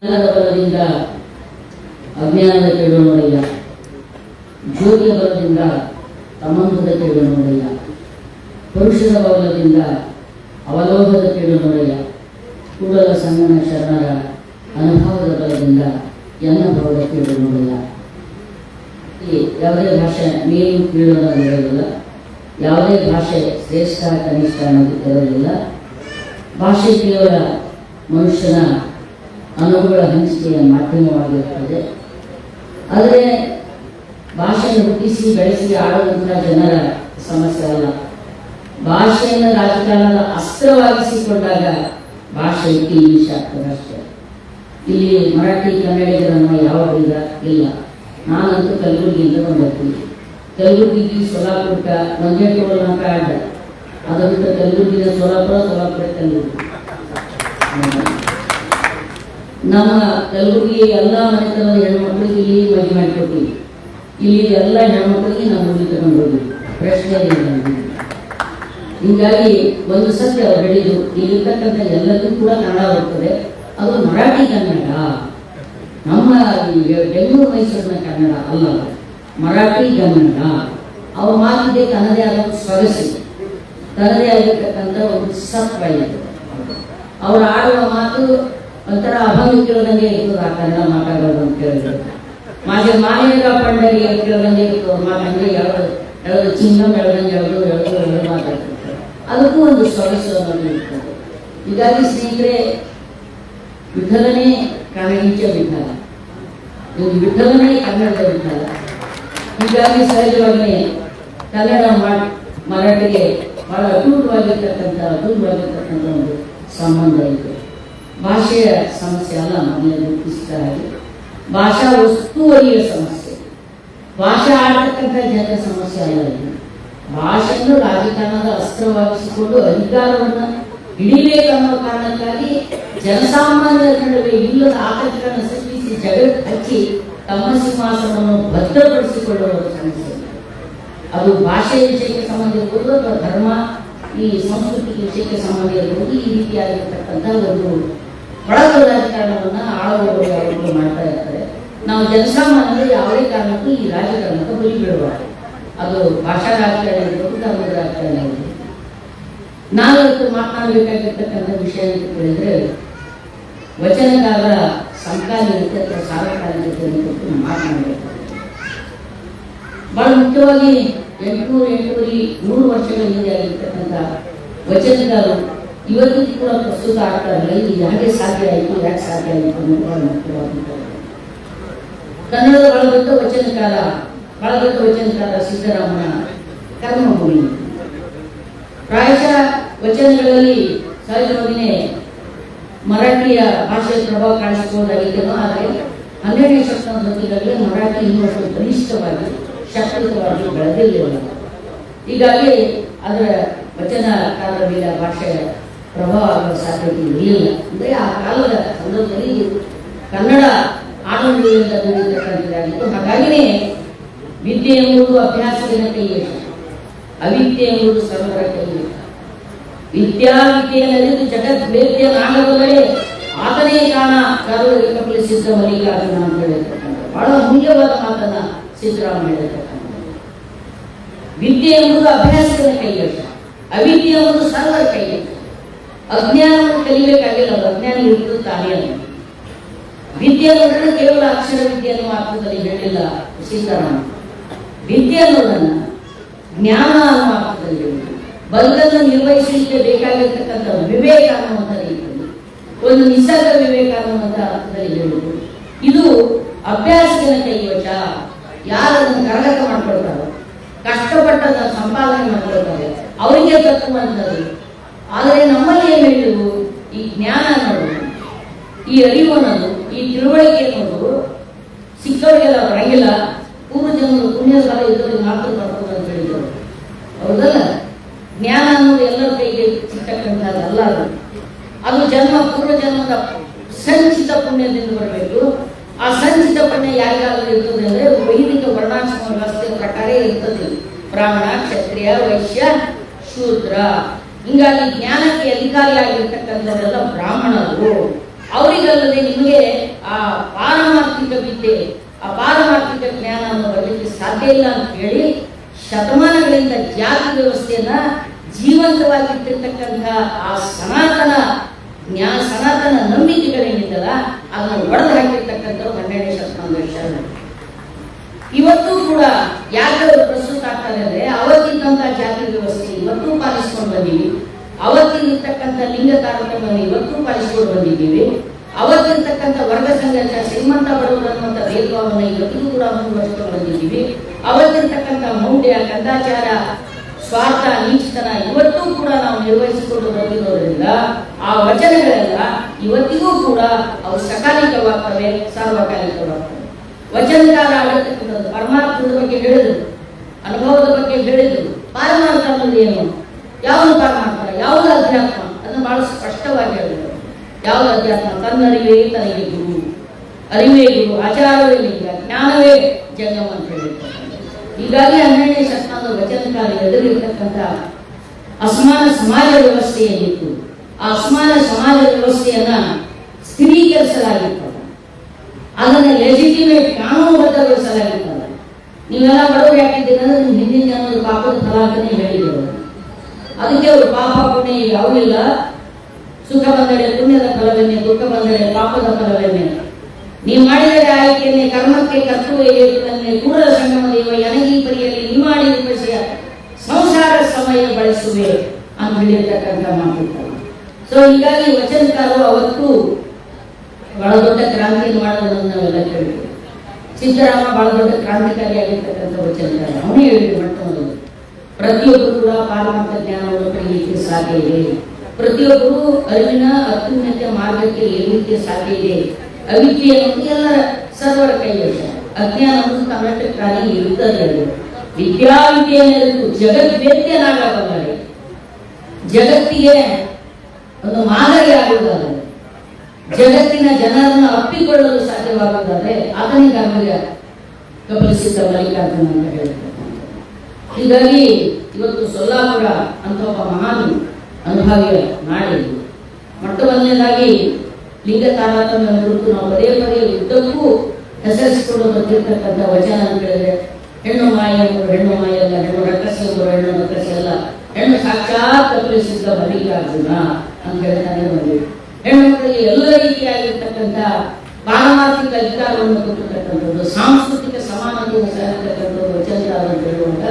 ಜ್ಞಾನದ ಬಲದಿಂದ ಅಜ್ಞಾನದ ಕೇಳು ನೋಡಯ್ಯ, ಜ್ಯೋತಿಯ ಬಲದಿಂದ ತಮಂದದ ಕೇಳು ನೋಡಯ್ಯ, ಪುರುಷದ ಬಲದಿಂದ ಅವಲೋಕದ ಕೇಳು ನೋಡಯ್ಯ, ಕೂಡಲ ಸಂಗನ ಶರಣರ ಅನುಭವದ ಬಲದಿಂದ ಎನ್ನ ಭವದ ಕೇಳು ನೋಡಯ್ಯ. ಯಾವುದೇ ಭಾಷೆ ಮೇಲು ಕೀಳು ಅನ್ನೋದು ಇರೋದಿಲ್ಲ, ಯಾವುದೇ ಭಾಷೆ ಶ್ರೇಷ್ಠ ಕನಿಷ್ಠ ಅನ್ನೋದು ಇರೋದಿಲ್ಲ. ಭಾಷೆ ಕೇವಲ ಮನುಷ್ಯನ ಅನುಭವಗಳ ಹಂಚಿಕೆಯ ಮಾಧ್ಯಮವಾಗಿರುತ್ತದೆ. ಆದರೆ ಭಾಷೆಯನ್ನು ಹುಟ್ಟಿಸಿ ಬೆಳೆಸಿ ಆಡುವಂಥ ಜನರ ಸಮಸ್ಯೆ ಅಲ್ಲ. ಭಾಷೆಯನ್ನು ರಾಜಕಾರಣದ ಅಸ್ತ್ರವಾಗಿಸಿಕೊಂಡಾಗ ಭಾಷೆ ಇಂಗ್ಲಿಷ್ ಆಗ್ತದೆ ಅಷ್ಟೇ. ಇಲ್ಲಿ ಮರಾಠಿ ಕನ್ನಡಿಗರನ್ನು ಯಾವ ಈಗ ಇಲ್ಲ. ನಾನಂತೂ ಕಲಬುರಗಿಯಿಂದ ಬಂದಿರ್ತೀನಿ. ಕಲಬುರಗಿಗೆ ಸೊಲ್ಲಾಪುರಕ್ಕ ಒಂದೇ ಟೋಲ್ನಾಕ ಅಡ್ಡ, ಅದು ಬಿಟ್ಟು ಕಲಬುರಗಿನ ಸೊಲ್ಲಾಪುರ, ಸೊಲ್ಲಾಪುರ ಕಲಬುರಗಿ. ನಮ್ಮ ಕಲಬುರಗಿ ಎಲ್ಲ ಮನೆತನದ ಹೆಣ್ಮಕ್ಳಿಗೆ ಇಲ್ಲಿ ಮದುವೆ ಮಾಡಿಕೊಟ್ಟಿವಿ. ಇಲ್ಲಿ ಎಲ್ಲ ಹೆಣ್ಮಕ್ಳಿಗೆ ನಾವು ಮದುವೆ ತಗೊಂಡು ಹೋಗಿವಿ, ಪ್ರಶ್ನೆ ಇಲ್ಲ. ಹೀಗಾಗಿ ಒಂದು ಸತ್ಯ ಅವ್ರು ಹೇಳಿದ್ರು, ಇಲ್ಲಿರ್ತಕ್ಕಂಥ ಎಲ್ಲರಿಗೂ ಕೂಡ ಕನ್ನಡ ಬರ್ತದೆ, ಅದು ಮರಾಠಿ ಕನ್ನಡ. ನಮ್ಮ ಬೆಂಗಳೂರು ಮೈಸೂರಿನ ಕನ್ನಡ ಅಲ್ಲ, ಮರಾಠಿ ಕನ್ನಡ. ಅವ್ರ ಮಾತಿಗೆ ತನ್ನದೇ ಆದ ಸೊಗಸು, ತನ್ನದೇ ಆಗಿರ್ತಕ್ಕಂಥ ಒಂದು ಸತ್ವ ಇದೆ. ಅವ್ರು ಆಡುವ ಮಾತು ಒಂಥರ ಅಭಂಗ ಕೇಳದಂಗೆ ಇರ್ತದೆ. ಆ ಕನ್ನಡ ಮಾತಾಡೋದು ಅಂತ ಕೇಳಿದ್ರು ಮಾನೇಗ ಪಂಡರಿ ಅಂತ ಕೇಳದಂಗೆ ಇರ್ತದೆ. ಅವ್ರ ಮಾತಂಗೆ ಎಳೆದು ಚಿಂಗಂ ಎಳೆದಂಗೆ ಎಳೆದು ಮಾತಾಡ್ತಿರ್ತಾರೆ. ಅದಕ್ಕೂ ಒಂದು ಸೊಗಸು ಅನ್ನೋದು ಇರ್ತದೆ. ಹೀಗಾಗಿ ಸ್ನೇಹಿತರೆ, ವಿಠಲನೇ ಕಾಣಿಂಚ ವಿಠಲ, ವಿಠಲನೇ ಕನ್ನಡದ ವಿಠಲ. ಹೀಗಾಗಿ ಸಹಜವಾಗಿ ಕನ್ನಡ ಮರಾಠಿಗೆ ಬಹಳ ಅದ್ಭುತವಾಗಿರ್ತಕ್ಕಂಥ ಒಂದು ಸಂಬಂಧ ಇದೆ. ಭಾಷೆಯ ಸಮಸ್ಯೆ ಅಲ್ಲ, ಮೊದಲೇ ಗುರುತಿಸಿದಾಗಿ ಭಾಷಾ ವಸ್ತುವರಿಯ ಸಮಸ್ಯೆ, ಭಾಷೆ ಆಡತಕ್ಕಂಥ ಜನರ ಸಮಸ್ಯೆ ಅಲ್ಲ. ಇದು ಭಾಷೆಯನ್ನು ರಾಜಕಾರಣದ ಅಸ್ತ್ರವಾಗಿಸಿಕೊಂಡು ಅಧಿಕಾರವನ್ನು ಹಿಡಿಬೇಕನ್ನೋ ಕಾರಣಕ್ಕಾಗಿ ಜನಸಾಮಾನ್ಯರ ನಡುವೆ ಇಲ್ಲದ ಆತಂಕಗಳನ್ನು ಸೃಷ್ಟಿಸಿ ಜಗತ್ತು ಹಚ್ಚಿ ತಮ್ಮ ಸಿಂಹಾಸನವನ್ನು ಭದ್ರಪಡಿಸಿಕೊಳ್ಳುವ ಸಮಸ್ಯೆ. ಅದು ಭಾಷೆಯ ವಿಷಯಕ್ಕೆ ಸಂಬಂಧ ಇರ್ಬೋದು, ಅಥವಾ ಧರ್ಮ ಈ ಸಂಸ್ಕೃತಿ ವಿಷಯಕ್ಕೆ ಸಂಬಂಧ ಇರ್ಬೋದು. ಈ ರೀತಿಯಾಗಿರ್ತಕ್ಕಂಥ ಒಂದು ಒಳಗ ರಾಜಕಾರಣವನ್ನು ಆಳುವವರು ಯಾವಾಗಲೂ ಮಾಡ್ತಾ ಇರ್ತಾರೆ. ನಾವು ಜನಸಾಮಾನ್ಯರು ಯಾವುದೇ ಕಾರಣಕ್ಕೂ ಈ ರಾಜಕಾರಣಕ್ಕೆ ಬಲಿ ಬೀಳಬಾರ್ದು. ಅದು ಭಾಷಾ ರಾಜಕಾರಣ ಇರ್ಬೋದು, ಧರ್ಮದ ರಾಜಕಾರಣ ಇರ್ಬೋದು. ನಾವಿವತ್ತು ಮಾತನಾಡಬೇಕಾಗಿರ್ತಕ್ಕಂಥ ವಿಷಯ ಅಂತ ಕೇಳಿದ್ರೆ, ವಚನಕಾರರ ಸಮಕಾಲೀನತೆ ಅಥವಾ ಸಾರ್ವಕಾಲಿಕತೆಯನ್ನು ಕುರಿತು ಮಾತನಾಡಬೇಕಾಗುತ್ತೆ. ಬಹಳ ಮುಖ್ಯವಾಗಿ 800 ವರ್ಷಗಳ ಹಿಂದೆ ಆಗಿರ್ತಕ್ಕಂಥ ವಚನಕಾರರು ಇವತ್ತಿಗೂ ಕೂಡ ಪ್ರಸ್ತುತ ಆಗ್ತಾರಲ್ಲ, ಇದು ಯಾಕೆ ಸಾಧ್ಯ ಆಯಿತು, ಯಾಕೆ ಸಾಧ್ಯ ಆಯಿತು ಅನ್ನೋದು ಬಹಳ ಮುಖ್ಯವಾಗಿರ್ತದೆ. ಕನ್ನಡದ ಬಳಗಟ್ಟ ವಚನಕಾರ ಸಿದ್ದರಾಮನ ಕರ್ಮಭೂಮಿ. ಪ್ರಾಯಶಃ ವಚನಗಳಲ್ಲಿ ಸಹಜವಾಗಿಯೇ ಮರಾಠಿಯ ಭಾಷೆಯ ಪ್ರಭಾವ ಕಾಣಿಸಬಹುದಾಗಿದ್ದೇನೋ, ಆದರೆ 12ನೇ ಶತಮಾನದಲ್ಲಿ ಮರಾಠಿ ಇನ್ನೂ ಅಷ್ಟು ಬಲಿಷ್ಠವಾಗಿ ಶಕ್ತಿಯುತವಾಗಿ ಬೆಳೆದಿರಲಿಲ್ಲ. ಹೀಗಾಗಿ ಅದರ ವಚನಕಾರರ ಮೇಲೆ ಭಾಷೆಯ ಪ್ರಭಾವ ಆಗುವ ಸಾಧ್ಯತೆ ಇರಲಿಲ್ಲ. ಅಂದರೆ ಆ ಕಾಲದ ಸಂದರ್ಭದಲ್ಲಿ ಕನ್ನಡ ಆಡಳಿತದಿಂದ ನಡೀತಕ್ಕಂಥದ್ದಾಗಿತ್ತು. ಹಾಗಾಗಿಯೇ ವಿದ್ಯೆ ಎಂಬುದು ಅಭ್ಯಾಸದ ಕೈಯೇ, ಅವಿದ್ಯೆ ಎಂಬುದು ಸರ್ವರ ಕೈಯೇ. ವಿದ್ಯಾವಿದ್ಯೆಯಲ್ಲಿ ಜಗದ್ವೇದ್ಯ ನಾಗವೇ ಆತನೇ ಕಾಣ ಕರುಳಿಗೆ ಸಿದ್ಧ ಮಲ್ಲಿಕಾರ್ಜುನ ಅಂತ ಹೇಳಿರ್ತಕ್ಕಂಥ ಬಹಳ ಅಮೂಲ್ಯವಾದ ಮಾತನ್ನ ಸಿದ್ದರಾಮ ಹೇಳಿರ್ತಕ್ಕಂಥ. ವಿದ್ಯೆ ಎಂಬುದು ಅಭ್ಯಾಸದ ಕೈಯಲ್ಲ, ಅವಿದ್ಯೆ ಎಂಬುದು ಸರ್ವರ ಕೈಯಲ್ಲ. ಅಜ್ಞಾನವನ್ನು ಕಲಿಬೇಕಾಗಿಲ್ಲ, ಅದು ಅಜ್ಞಾನ ಇರುವುದು ತಾನೇ ಅಲ್ಲ. ವಿದ್ಯೆ ಅನ್ನೋದನ್ನು ಕೇವಲ ಅಕ್ಷರ ವಿದ್ಯೆ ಅನ್ನುವ ಅರ್ಥದಲ್ಲಿ ಹೇಳಿಲ್ಲ ಸಿದ್ದರಾಮ. ವಿದ್ಯೆ ಅನ್ನೋದನ್ನ ಜ್ಞಾನ ಅನ್ನುವ ಅರ್ಥದಲ್ಲಿ ಹೇಳಿಲ್ಲ. ಬದುಕನ್ನು ನಿರ್ವಹಿಸಲಿಕ್ಕೆ ಬೇಕಾಗಿರ್ತಕ್ಕಂಥ ವಿವೇಕ ಅನ್ನುವಂಥ ರೀತಿಯಲ್ಲಿ, ಒಂದು ನಿಸರ್ಗ ವಿವೇಕ ಅನ್ನುವಂಥ ಅರ್ಥದಲ್ಲಿ ಹೇಳುವುದು. ಇದು ಅಭ್ಯಾಸದ ಕೈವಶ. ಯಾರನ್ನು ಕರಗತ ಮಾಡ್ಕೊಳ್ತಾರೋ, ಕಷ್ಟಪಟ್ಟದ ಸಂಪಾದನೆ ಮಾಡ್ಕೊಳ್ತಾರೆ, ಅವರಿಗೆ ತಕ್ಕುವಂಥದ್ದು. ಆದರೆ ನಮ್ಮಲ್ಲಿ ಏನು ಹೇಳಿದ್ರು, ಈ ಜ್ಞಾನ ಅನ್ನೋದು, ಈ ಅರಿವು ಅನ್ನೋದು, ಈ ತಿಳುವಳಿಕೆ ಅನ್ನೋದು ಸಿಕ್ಕವರಿಗೆಲ್ಲ ಬರಂಗಿಲ್ಲ. ಪೂರ್ವ ಜನ್ಮದ ಪುಣ್ಯ ಫಲ ಇದ್ರಲ್ಲಿ ಮಾತ್ರ ಬರ್ತದೆ ಅಂತ ಹೇಳಿದ್ರು. ಹೌದಲ್ಲ? ಜ್ಞಾನ ಅನ್ನೋದು ಎಲ್ಲರ ಕೈಗೆ ಸಿಗ್ತಕ್ಕಂಥದ್ದಲ್ಲ. ಅದು ಪೂರ್ವ ಜನ್ಮದ ಸಂಚಿತ ಪುಣ್ಯದಿಂದ ಬರಬೇಕು. ಆ ಸಂಚಿತ ಪುಣ್ಯ ಯಾರಿಗಾದ್ರೂ ಇರ್ತದೆ ಅಂದರೆ ವೈದಿಕ ವರ್ಣಾಶ್ರಮ ವ್ಯವಸ್ಥೆಯ ಪ್ರಕಾರ ಇರ್ತದೆ. ಬ್ರಾಹ್ಮಣ, ಕ್ಷತ್ರಿಯ, ವೈಶ್ಯ, ಶೂದ್ರ. ಹಿಂಗಾಗಿ ಜ್ಞಾನಕ್ಕೆ ಅಧಿಕಾರಿಯಾಗಿರ್ತಕ್ಕಂಥವರೆಲ್ಲ ಬ್ರಾಹ್ಮಣರು. ಅವರಿಗಲ್ಲದೆ ನಿಮಗೆ ಆ ಪಾರಮಾರ್ಥಿಕ ವಿದ್ಯೆ, ಆ ಪಾರಮಾರ್ಥಿಕ ಜ್ಞಾನವನ್ನು ಬರಲಿಕ್ಕೆ ಸಾಧ್ಯ ಇಲ್ಲ ಅಂತ ಹೇಳಿ ಶತಮಾನಗಳಿಂದ ಜಾತಿ ವ್ಯವಸ್ಥೆಯನ್ನ ಜೀವಂತವಾಗಿಟ್ಟಿರ್ತಕ್ಕಂಥ ಆ ಸನಾತನ ಸನಾತನ ನಂಬಿಕೆಗಳೇನಿದ್ದಲ್ಲ ಅದನ್ನು ಒಡೆದು ಹಾಕಿರ್ತಕ್ಕಂಥವ್ರು 12ನೇ ಶತಮಾನದ ಶರಣರು. ಇವತ್ತು ಕೂಡ ಯಾಕೆ ಪ್ರಸ್ತುತ ಆಗ್ತದೆ ಅಂದ್ರೆ ಅವತ್ತಿದ್ದಂತ ಜಾತಿ ವ್ಯವಸ್ಥೆ ಇವತ್ತು ಪಾಲಿಸ್ಕೊಂಡು ಬಂದೀವಿ, ಅವತ್ತಿರ್ತಕ್ಕಂಥ ಲಿಂಗ ತಾರತಮ್ಯವನ್ನು ಇವತ್ತು ಪಾಲಿಸ್ಕೊಂಡು ಬಂದಿದ್ದೀವಿ, ಅವತ್ತಿರ್ತಕ್ಕಂಥ ವರ್ಗ ಸಂಘರ್ಷ ಶ್ರೀಮಂತ ಬಡವರು ಅನ್ನುವಂಥ ಭೇದಭಾವವನ್ನು ಇವತ್ತಿಗೂ ಕೂಡ ಮುಂದುವರಿಸ್ಕೊಂಡು ಬಂದಿದ್ದೀವಿ, ಅವತ್ತಿರ್ತಕ್ಕಂಥ ಮೌಢ್ಯ ಕಂದಾಚಾರ ಸ್ವಾರ್ಥ ನೀಚತನ ಇವತ್ತೂ ಕೂಡ ನಾವು ನಿರ್ವಹಿಸಿಕೊಂಡು ಬಂದಿರೋದ್ರಿಂದ ಆ ವಚನಗಳೆಲ್ಲ ಇವತ್ತಿಗೂ ಕೂಡ ಅವು ಸಕಾಲಿಕವಾಗ್ತವೆ, ಸಾರ್ವಕಾಲಿಕವಾಗ್ತವೆ. ವಚನಕಾರ ಆಗಿರ್ತಕ್ಕಂಥದ್ದು ಪರಮಾರ್ಥದ ಬಗ್ಗೆ ಹೇಳಿದ್ರು, ಅನುಭವದ ಬಗ್ಗೆ ಹೇಳಿದ್ರು. ಪಾರಮಾರ್ಥ ಅನ್ನೋದು ಏನು, ಯಾವುದು ಪರಮಾರ್ಥ, ಯಾವುದು ಅಧ್ಯಾತ್ಮ ಅದನ್ನು ಬಹಳ ಸ್ಪಷ್ಟವಾಗಿ ಹೇಳಿದ್ರು. ಯಾವುದು ಅಧ್ಯಾತ್ಮ? ತನ್ನರಿವೇ ತನಗೆ ಗುರು, ಅರಿವೇ ಗುರು, ಆಚಾರವೇ ಲಿಂಗ, ಜ್ಞಾನವೇ ಜಂಗಮ ಅಂತ ಹೇಳಿರ್ತಾರೆ. ಹೀಗಾಗಿ 12ನೇ ಶತಮಾನದ ವಚನಕಾರ ಎದುರಿರ್ತಕ್ಕಂಥ ಅಸಮಾನ ಸಮಾಜ ವ್ಯವಸ್ಥೆ ಏನಿತ್ತು, ಆ ಅಸಮಾನ ಸಮಾಜ ವ್ಯವಸ್ಥೆಯನ್ನ ಸ್ಥಿರೀಕರಿಸಲಾಗಿರ್ತದೆ, ಅದನ್ನ ಲೆಜಿಟಿಮೇಟ್ ಕಾನೂನುಬದ್ಧಗೊಳಿಸಲಾಗಿರ್ತದೆ. ನೀವೆಲ್ಲ ಬಡವರು ಯಾಕಿದ್ದೀರ ಅಂದ್ರೆ ನಿಮ್ ಹಿಂದಿನ ಜನರು ಪಾಪದ ಫಲ ಅಂತಾನೆ ಹೇಳಿದರು. ಅದಕ್ಕೆ ಅವರು ಪಾಪ ಪುಣ್ಯ ಯಾವುದಿಲ್ಲ, ಸುಖ ಬಂದಡೆ ಪುಣ್ಯದ ಫಲವೇನೆ, ದುಃಖ ಬಂದಡೆ ಪಾಪದ ಫಲವೇನೆ, ನೀವು ಮಾಡಿದರೆ ಆಯ್ಕೆಯನ್ನೇ ಕರ್ಮಕ್ಕೆ ಕರ್ತವ್ಯ ಏರುತ್ತನ್ನೇ ಕೂಡಲ ಸಂಗಮ ದೇವ ನನಗೀ ಪರಿಯಲ್ಲಿ ನೀ ಮಾಡಿ ವಿಮರ್ಶೆಯ ಸಂಸಾರ ಸಮಯ ಬಳಸುವೆ ಅಂತ ಹೇಳಿರ್ತಕ್ಕಂಥ ಮಾತಿರ್ತಾರೆ. ಸೊ ಹೀಗಾಗಿ ವಚನಕಾರರು ಅವತ್ತು ಬಹಳ ದೊಡ್ಡ ಕ್ರಾಂತಿಯನ್ನು ಮಾಡೋದನ್ನು ನಾವೆಲ್ಲ ಕೇಳಿದ್ವಿ. ಸಿದ್ದರಾಮ ಬಹಳ ದೊಡ್ಡ ಕ್ರಾಂತಿಕಾರಿಯಾಗಿರ್ತಕ್ಕಂಥ ವಚನಕಾರ. ಅವನೇ ಹೇಳಿದ್ರು ಮೊಟ್ಟ ಮೊದಲು ಪ್ರತಿಯೊಬ್ಬರು ಕೂಡ ಪಾರಮಾರ್ಥ ಜ್ಞಾನವನ್ನು ಪಡೆಯಲಿಕ್ಕೆ ಸಾಧ್ಯ ಇದೆ, ಪ್ರತಿಯೊಬ್ಬರು ಅರಿವಿನ ಅತ್ಯುನ್ನತ ಮಾರ್ಗಕ್ಕೆ ಏರಲಿಕ್ಕೆ ಸಾಧ್ಯ ಇದೆ. ಅವಿದ್ಯೆ ಅನ್ನೋದು ಎಲ್ಲರ ಸರ್ವರ ಕೈಯಲ್ಲಿ, ಅಜ್ಞಾನ ಅನ್ನೋದು ಕರ್ನಾಟಕಕ್ಕಾಗಿ ಇರುತ್ತದೆ. ವಿದ್ಯಾವಿದ್ಯೆಯನ್ನು ಜಗದ್ವೇದ್ಯನಾಗಬಲ್ಲರೆ, ಜಗತ್ತಿಗೆ ಒಂದು ಮಾದರಿ ಆಗುವುದಾದರೆ, ಜಗತ್ತಿನ ಜನರನ್ನು ಅಪ್ಪಿಕೊಳ್ಳಲು ಸಾಧ್ಯವಾಗುವುದಾದರೆ ಆತನಿಗೆ ಆಗಲಿಲ್ಲ ಕಪಿಲಸಿದ್ಧ ಮಲ್ಲಿಕಾರ್ಜುನ ಅಂತ ಹೇಳ್ತಾರೆ. ಹೀಗಾಗಿ ಇವತ್ತು ಸೊಲ್ಲಾಪುರ ಅಂತ ಒಬ್ಬ ಮಹಾನ್ ಅನುಭವಿಯ ನಾಡಿದ್ದು. ಮೊಟ್ಟ ಮೊದಲನೇದಾಗಿ ಲಿಂಗ ತಾರತಮ್ಯ ಕುರಿತು ನಾವು ಪದೇ ಪದೇ ಉದ್ದಕ್ಕೂ ಹೆಸರಿಸಿಕೊಂಡು ಬಂದಿರ್ತಕ್ಕಂಥ ವಚನ ಅಂತ ಹೇಳಿದ್ರೆ ಹೆಣ್ಣು ಮಾಯ ಹೆಣ್ಣು ಮಾಯ ಅಲ್ಲ, ಹೆಣ್ಣು ರಕ್ಕಸಿ ಹೆಣ್ಣು ರಕ್ಕಸಿ ಅಲ್ಲ, ಹೆಣ್ಣು ಸಾಕ್ಷಾತ್ ಕಪಿಲಸಿದ್ಧ ಮಲ್ಲಿಕಾರ್ಜುನ ಅಂತ ಹೇಳ್ತಾನೆ ಬಂದಿದೆ. ಹೆಣ್ಣು ಮಕ್ಕಳಿಗೆ ಎಲ್ಲ ರೀತಿಯಾಗಿರ್ತಕ್ಕಂಥ ಪಾರಮಾರ್ಥಿಕ ಅಧಿಕಾರವನ್ನು ಕೊಟ್ಟಿರ್ತಕ್ಕಂಥದ್ದು, ಸಾಂಸ್ಕೃತಿಕ ಸಮಾನತೆಯನ್ನು ಸಾಧಿರ್ತಕ್ಕಂಥದ್ದು ವಚನಕಾರ ಅಂತ ಹೇಳುವಾಗ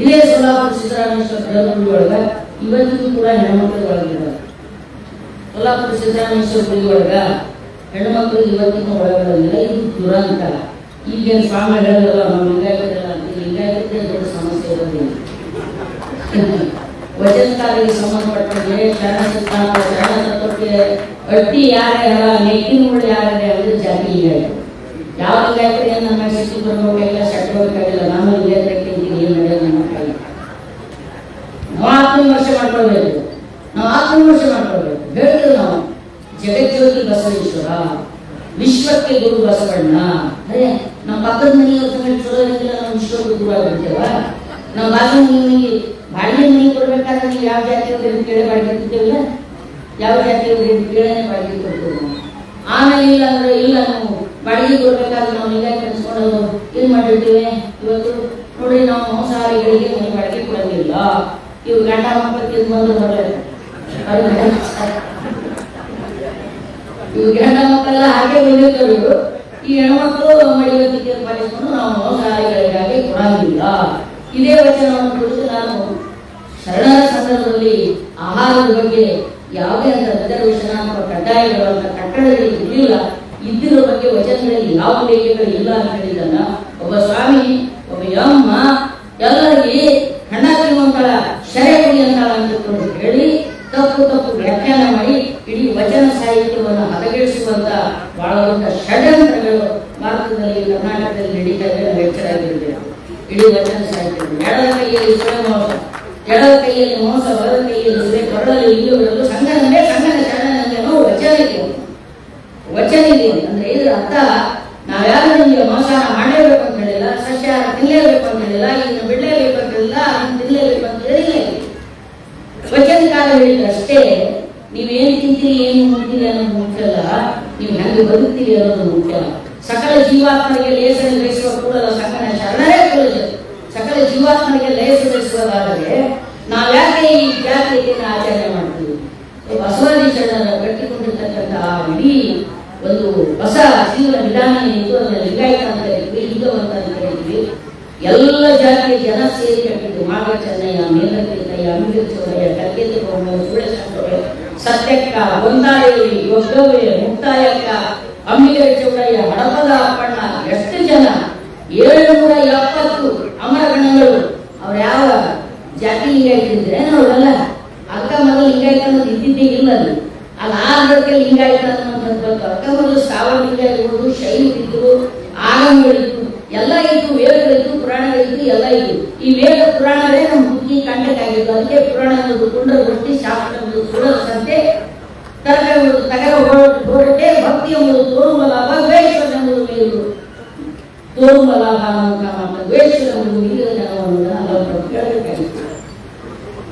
ಇದೇ ಸೊಲ್ಲಾಪುರ ಸಿದ್ದರಾಮೇಶ್ವರ ಗುಡಿ ಒಳಗ ಇವತ್ತಿಗೂ ಕೂಡ ಹೆಣ್ಮಕ್ಳು ಒಳಗಿದ್ದಾರೆ. ಸೊಲ್ಲಾಪುರ ಸಿದ್ದರಾಮೇಶ್ವರ ಗುಡಿ ಒಳಗ ಹೆಣ್ಮಕ್ಳಿಗೆ ಇವತ್ತಿಗೂ ಒಳಗಿರೋದಿಲ್ಲ. ಇದು ದುರಂತ. ಈಗೇನು ಸ್ವಾಮಿ ಹೇಳೋದಲ್ಲ, ನಾವು ಲಿಂಗಾಯತರೆಲ್ಲ ಅಂತ, ಲಿಂಗಾಯತದೇ ದೊಡ್ಡ ಸಮಸ್ಯೆ ಇರೋದಿಲ್ಲ. ವಚನಕಾರರಿಗೆ ಸಂಬಂಧಪಟ್ಟಂಗೆ ಶರಣ ಸಿದ್ಧಾಂತ ಶರಣ ತತ್ವಕ್ಕೆ ಅಡ್ಡಿ ಯಾರೇ ನೆಕ್ಕಿನ ಮುಳ್ಳು ಯಾರೇ ಅಂದ್ರೆ ಜಾತಿ ಲಿಂಗಾಯತ. ಯಾವ ಲಿಂಗಾಯತರಿಗೆ ನಮ್ಮ ಶಿಸ್ತು ಬರ್ಬೇಕಾಗಿಲ್ಲ, ಶಟ್ ಬೇಕಾಗಿಲ್ಲ, ನಮ್ಮ ಲಿಂಗಾಯತಕ್ಕೆ ಏನು ನಡೆಯೋದು ನಮ್ಮ ಕೈ. ನಾವು ಆತ್ಮವಿಮರ್ಶೆ ಮಾಡ್ಕೊಳ್ಬೇಕು, ನಾವು ಆತ್ಮವಿಮರ್ಶೆ ಮಾಡ್ಕೊಳ್ಬೇಕು. ಹೇಳಿದ್ರು ನಾವು ಜಗಜ್ಯೋತಿ ಬಸವೇಶ್ವರ, ವಿಶ್ವಕ್ಕೆ ಗುರು ಬಸವಣ್ಣ. ಅದೇ ನಮ್ಮ ಪಕ್ಕದ ಮನೆಯವ್ರ ಸಂಗತಿ ಚಲೋ ಇರಲಿಲ್ಲ, ನಾವು ವಿಶ್ವಕ್ಕೆ ಗುರು ಆಗಿರ್ತೇವ. ನಾವು ಬಾಜು ಮನೆಗೆ ಬಾಡಿಗೆ ಮನೆಗೆ ಕೊಡ್ಬೇಕಾದ್ರೆ ನೀವು ಯಾವ ಜಾತಿಯವ್ರಿಗೆ ಕೇಳಿ ಬಾಡಿಗೆ ಕೊಡ್ತೇವಿಲ್ಲ, ಯಾವ ಜಾತಿಯವ್ರಿಗೆ ಕೇಳನೆ ಬಾಡಿಗೆ ಕೊಡ್ತೇವೆ. ಆಮೇಲೆ ಇಲ್ಲ ಅಂದ್ರೆ ಇಲ್ಲ, ನಾವು ಬಾಡಿಗೆ ಕೊಡ್ಬೇಕಾದ್ರೆ ನಾವು ಈಗ ಕಲಿಸ್ಕೊಂಡು ಏನ್ ಮಾಡಿರ್ತೀವಿ. ಇವತ್ತು ನೋಡಿ, ನಾವು ಮಾಂಸಾಹಾರಿಗಳಿಗೆ ಮನೆ ಬಾಡಿಗೆ ಕೊಡೋದಿಲ್ಲ. ಇವು ಗಂಡ ಮಕ್ಕಳು ತಿಂದು ಬಂದು ಬರಲ್ಲ, ಇವು ಗಂಡ ಮಕ್ಕಳೆಲ್ಲ ಹಾಗೆ ಬಂದಿರ್ತಾರೆ. ಈ ಹೆಣ್ಮಕ್ಳು ಮಡಿಗೆ ಪಾಲಿಸ್ಕೊಂಡು ನಾವು ಮಾಂಸಾಹಾರಿಗಳಿಗಾಗಿ ಕೊಡೋದಿಲ್ಲ. ಇದೇ ವಚನವನ್ನು ಕುರಿತು ನಾನು ಶರಣರ ಸಂದರ್ಭದಲ್ಲಿ ಆಹಾರದ ಬಗ್ಗೆ ಯಾವುದೇ ಅಂತ ರಿಸರ್ವೇಷನ್ ಅಥವಾ ಕಡ್ಡಾಯಗಳ ಕಟ್ಟಡಗಳು ಇರಲಿಲ್ಲ, ಇದ್ದಿರೋ ಬಗ್ಗೆ ವಚನಗಳಲ್ಲಿ ಯಾವ ಲೇಖಗಳು ಇಲ್ಲ ಅಂತ ಹೇಳಿದನ್ನ ಒಬ್ಬ ಸ್ವಾಮಿ, ಒಬ್ಬ ಯಮ್ಮ ಎಲ್ಲರಿಗೆ ಹಣ ತಿನ್ನುವಂತ ಶರೆಗುಡಿ ಅಂತ ಹೇಳಿ ತಪ್ಪು ತಪ್ಪು ವ್ಯಾಖ್ಯಾನ ಮಾಡಿ ಇಡೀ ವಚನ ಸಾಹಿತ್ಯವನ್ನು ಹದಗೆಡಿಸುವಂತ ಬಹಳ ದೊಡ್ಡ ಷಡ್ಯಂತ್ರಗಳು ಭಾರತದಲ್ಲಿ ಕರ್ನಾಟಕದಲ್ಲಿ ನಡೀತಾ ಇದೆ. ನಾವು ಎಚ್ಚರಾಗಿರ್ತೇವೆ. ಇಡೀ ವಚನ ಸಾಹಿತ್ಯ ಎಡದ ಕೈಯಲ್ಲಿ ಮೋಸ, ಎಡದ ಕೈಯಲ್ಲಿ ಮೋಸ, ಬಲದ ಕೈಯಲ್ಲಿ ಸುರೆ, ಕೊರಳಲ್ಲಿ ಇಲ್ಲುವರೆಗೂ ಸಂಗನೇ ಸಂಗನ ಶರಣನೋ ವಚನ ಇದೆ. ವಚನ ಇದೆ ಅಂದ್ರೆ ಇದರ ಅರ್ಥ ನಾವ್ಯಾರು ನಿಮಗೆ ಮೋಸಾನ ಮಾಡಲೇಬೇಕು ಅಂತ ಹೇಳಿಲ್ಲ, ಸಸ್ಯಾಹಾರ ತಿನ್ನಲೇಬೇಕು ಅಂತ ಹೇಳಿಲ್ಲ, ಇದನ್ನು ಬಿಡಲೇಬೇಕು ಅಂತ ಹೇಳಿಲ್ಲ, ಅದನ್ನು ತಿನ್ನಲೇಬೇಕು ಅಂತ ಹೇಳಿಲ್ಲ. ವಚನಕಾರ ಹೇಳಿದಷ್ಟೇ ನೀವೇನು ತಿಂತೀರಿ ಏನು ಮುಟ್ತೀರಿ ಅನ್ನೋದು ಮುಖ್ಯ ಅಲ್ಲ, ನೀವು ಹೆಂಗೆ ಬದುಕ್ತೀರಿ ಅನ್ನೋದು ಮುಖ್ಯ. ಸಕಲ ಜೀವಾತ್ಮರಿಗೆ ಲೇಸರಿಸುವ ಕೂಡಲ ಸಂಗನ ಶರಣರೇ ಕುಲಜ. ಸಕಲ ಜೀವಾತ್ಮರಿಗೆ ಲೇಸರಿಸುವುದಾದರೆ ನಾವ್ಯಾಕೆ ಈ ಜಾತಿಯನ್ನು ಆಚರಣೆ ಮಾಡ್ತೀವಿ? ಬಸವಾದಿ ಶರಣರ ಕಟ್ಟಿಕೊಂಡಿರ್ತಕ್ಕಂಥ ಇಡೀ ಒಂದು ಹೊಸ ಜೀವನ ವಿಧಾನ ಏನಿತ್ತು ಅದನ್ನ ಲಿಂಗಾಯತ ಅಂತ ಕರೀತೀವಿ, ಲಿಂಗವಂತ ಅಂತ ಕರೀತೀವಿ. ಎಲ್ಲ ಜಾತಿಯ ಜನ ಸೇರಿ ಕಟ್ಟಿದ್ದು ಮಾಗ ಚೆನ್ನಯ್ಯ, ಮೇಲಕಯ್ಯ, ಅಂಬಿಗರ ಚೌಡಯ್ಯ, ಕರ್ಕೇಂದ್ರ ಗೌಡ, ಸುಳೇಶಂಕರಯ್ಯ, ಸತ್ಯಕ್ಕ, ಗೊಂದಾಳಿ, ಒಗ್ಗವ್ವೆ, ಮುಕ್ತಾಯಕ್ಕ, ಅಂಬಿಗರ ಚೌಡಯ್ಯ, ಹಡಪದ ಅಪ್ಪಣ್ಣ, ಎಷ್ಟು ಜನ 770 ಅಮರಗಣಗಳು. ಅವ್ರು ಯಾವ ಜಾತಿ ಲಿಂಗಾಯತ ಇದ್ರೆ ಅವರೆಲ್ಲ ಅಕ್ಕ ಮೊದಲು ಲಿಂಗಾಯತ ಅನ್ನೋದು ಇದ್ದಿದ್ದೇ ಇಲ್ಲ. ಅದು ಆರ್ಗಕ್ಕೆ ಲಿಂಗಾಯತ ಅನ್ನೋದು ಅಕ್ಕ ಮೊದಲು ಸಾವ ಲಿಂಗಾಯತ ಇರ್ಬೋದು, ಶೈವ ಇದ್ರು, ಆಗಮಗಳಿತ್ತು, ಎಲ್ಲ ಇತ್ತು, ವೇದಗಳಿತ್ತು, ಪುರಾಣಗಳಿತ್ತು, ಎಲ್ಲ ಇತ್ತು. ಈ ವೇದ ಪುರಾಣವೇ ನಮ್ಮ ಬುದ್ಧಿ ಕಂಟಕ್ಕಾಗಿತ್ತು. ಅದಕ್ಕೆ ಪುರಾಣ ಕುಂಡ್ರ ದೃಷ್ಟಿ, ಶಾಸ್ತ್ರ ಸುಡೋ ಸಂತೆ, ತರಕ ತಗರ ಹೊರಟೆ, ಭಕ್ತಿ ಎಂಬುದು ತೋರುವ ಲಾಭ, ವೇಶ್ವರ ಎಂಬುದು ಮೇಲು ತೋರುವ ಲಾಭ ಅನ್ನೋ ವೇಶ್ವರ ಎಂಬುದು ಹಿರಿಯ ಜನವನ್ನು ಹಲವು ಕೇಳಬೇಕಾಗಿತ್ತು.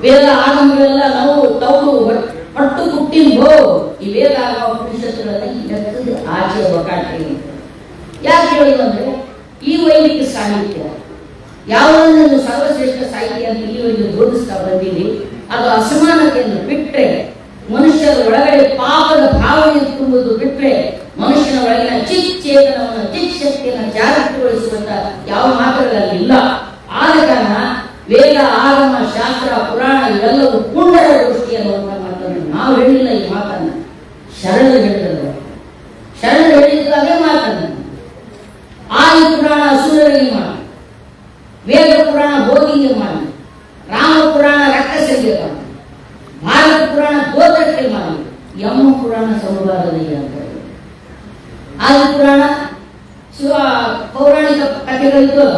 ವೇದ ಆಗಮಗಳೆಲ್ಲ ನಾವು ತೌಡು ಪಟ್ಟು ಹುಟ್ಟಿಂಬೋ ಈ ವೇದ ಆಗಮ ಉಪನಿಷತ್ತುಗಳನ್ನ ಎತ್ತದ ಆಚೆ ಒಕಾಟಿ. ಯಾಕೆ ಹೇಳೋದು ಅಂದ್ರೆ ಈ ವೈದಿಕ ಸಾಹಿತ್ಯ ಯಾವುದನ್ನು ಸರ್ವಶ್ರೇಷ್ಠ ಸಾಹಿತ್ಯ ಅಂತ ಇಲ್ಲಿವರೆಗೆ ಬೋಧಿಸ್ತಾ ಬಂದಿದೆ. ಅದು ಅಸಮಾನತೆಯನ್ನು ಬಿಟ್ಟರೆ, ಮನುಷ್ಯರ ಒಳಗಡೆ ಪಾಪದ ಭಾವನೆ ತುಂಬುವುದು ಬಿಟ್ಟರೆ, ಮನುಷ್ಯನ ಒಳಗಿನ ಚಿಚ್ಚೇತನವನ್ನು, ಚಿಚ್ಚಕ್ತಿಯನ್ನು ಜಾಗೃತಿಗೊಳಿಸುವಂತ ಯಾವ ಮಾತುಗಳಲ್ಲಿಲ್ಲ. ಆದ ಕಾರಣ ವೇದ, ಆಗಮ, ಶಾಸ್ತ್ರ, ಪುರಾಣ ಇವೆಲ್ಲವೂ ಪುಂಡರ ದೃಷ್ಟಿ ಅನ್ನುವಂಥ ಮಾತನ್ನು ನಾವು ಹೇಳಿಲ್ಲ. ಈ ಮಾತನ್ನು ಶರಣರು ಹೇಳಿದರು. ಶರಣರು ಹೇಳಿದ್ರು ಅದೇ ಮಾತನ್ನು. ಆದಿ ಪುರಾಣ ಅಸುರರಿಗೆ ಮಾಡಿ, ವೇದ ಪುರಾಣ ಭೋಗಿಗೆ ಮಾಡಿ, ರಾಮ ಪುರಾಣ ರಕ್ಕಸರಿಗೆ ಮಾಡಿ, ಭಾರತ ಪುರಾಣ ಗೋತ್ರಕ್ಕೆ ಮಾಡಿ, ಯಮ ಪುರಾಣ ಸಮುದಾಯದಲ್ಲಿ ಅಂತ. ಆದಿ ಪುರಾಣ ಪೌರಾಣಿಕ ಕಥೆಗಳಿತ್ತು,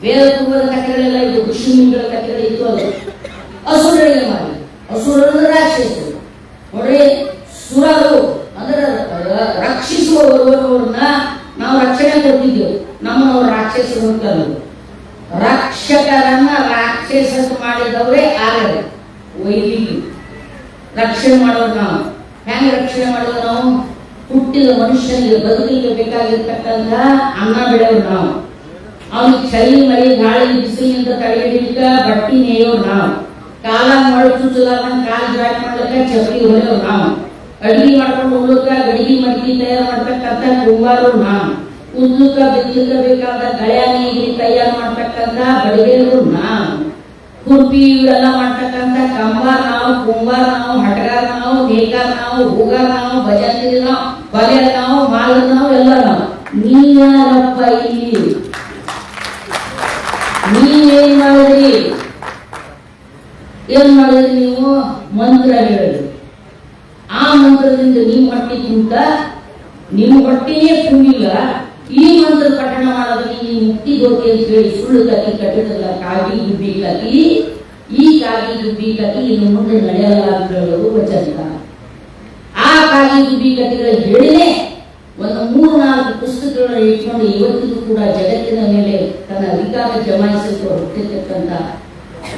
ವೇದ ಪೂರ್ವದ ಕಥೆಗಳೆಲ್ಲ ಇತ್ತು, ಋಷಿಮುನಿಗಳ ಕಥೆಗಳಿತ್ತು. ಅದು ಅಸುರರಿಗೆ ಮಾಡಿ. ಅಸುರರು ರಾಕ್ಷಸರು ನೋಡ್ರಿ. ಸುರರು ಅಂದ್ರೆ ರಕ್ಷಿಸುವವರನ್ನ ನಾವು ರಕ್ಷಣೆ ಕೊಟ್ಟಿದ್ದೇವೆ. ನಮ್ಮವರು ರಾಕ್ಷಸರು ಅಂತಲ್ಲ, ರಕ್ಷಕರನ್ನ ರಾಕ್ಷಸ ಮಾಡಿದವರೇ ಆಗಲ್ಲ. ವೈದಿಕ ರಕ್ಷಣೆ ಮಾಡೋರು ನಾವು. ಹೆಂಗೆ ರಕ್ಷಣೆ ಮಾಡೋದು? ನಾವು ಹುಟ್ಟಿದ ಮನುಷ್ಯನಿಗೆ ಬದುಕಲಿಕ್ಕೆ ಬೇಕಾಗಿರ್ತಕ್ಕಂಥ ಅನ್ನ ಬೆಳೆಯೋರು ನಾವು. ಅವನಿಗೆ ಚಳಿ, ಮಳೆ, ಗಾಳಿ, ಬಿಸಿಲಿನಿಂದ ತಡೆಹಿಡಿಯಲಿಕ್ಕೆ ಬಟ್ಟಿ ನೇಯೋರು ನಾವು. ಕಾಲ ಮಳೆ ಚುಚ್ಚಲಾರ ಕಾಲು ಜಾಟ್ ಮಾಡ್ಲಿಕ್ಕೆ ಚಪ್ಪಲಿ ಹೊಡೆಯೋರು ನಾವು. ಅಡಿಗೆ ಮಾಡ್ಕೊಂಡು ಉಳ್ಳಕ ಗಡಿಗೆ ಮಡಿಗೆ ತಯಾರು ಮಾಡ್ತಕ್ಕಂಥ ಕುಂಬಾರರು ನಾವು. ಉದ್ಲುಕ ಬಿದ್ಲುಕ ಬೇಕಾದ ಗಳ್ಯಾ ನೀರಿ ತಯಾರು ಮಾಡ್ತಕ್ಕಂಥ ಬಡಿಗೆರು ನಾವು. ಕುರ್ಪಿ ಇವೆಲ್ಲ ಮಾಡ್ತಕ್ಕಂಥ ಕಂಬಾರ ನಾವು, ಕುಂಬಾರ ನಾವು, ಹಟಗಾರ ನಾವು, ನೇಕಾರ ನಾವು, ಹೂಗಾರ ನಾವು, ಭಜಂತ್ರಿ ನಾವು, ಕೊಲೆಯ ನಾವು, ಮಾಲ ನಾವು, ಎಲ್ಲ ನಾವು. ನೀಯಾರಪ್ಪ ಇಲ್ಲಿ? ನೀವೇನ್ ಮಾಡಿದ್ರಿ? ಏನ್ ಮಾಡಿದ್ರಿ ನೀವು? ಮಂತ್ರ ಹೇಳಿದ್ರಿ. ಆ ಮಂತ್ರದಿಂದ ನಿಮ್ಮ ಹೊಟ್ಟೆ ತುಂಬ, ನಿಮ್ಮ ಹೊಟ್ಟೆಯೇ ತುಂಬಿಲ್ಲ. ಈ ಮಂತ್ರ ಪಠಣ ಮಾಡೋದಕ್ಕೆ ನೀವು ಮುಕ್ತಿ ಗೋತಿ ಅಂತ ಹೇಳಿ ಸುಳ್ಳು ಕತಿ ಕಟ್ಟಿದಲ್ಲ. ಕಾಗಿ ಗುಬ್ಬಿ ಕತಿ, ಈ ಕಾಗಿ ಗುಬ್ಬಿ ಕತಿ ಇನ್ನು ಮುಂದೆ ನಡೆಯಲ್ಲ ಅಂತ ಹೇಳೋದು ವಚನ. ಆ ಕಾಗಿ ಗುಬ್ಬಿ ಕತಿಗಳ ಹೇಳಿನೇ ಒಂದು 3-4 ಪುಸ್ತಕಗಳನ್ನ ಇಟ್ಕೊಂಡು ಇವತ್ತಿಗೂ ಕೂಡ ಜಗತ್ತಿನ ಮೇಲೆ ತನ್ನ ಅಧಿಕಾರ ಜಮಾಯಿಸಲು ಹುಟ್ಟಿರ್ತಕ್ಕಂಥ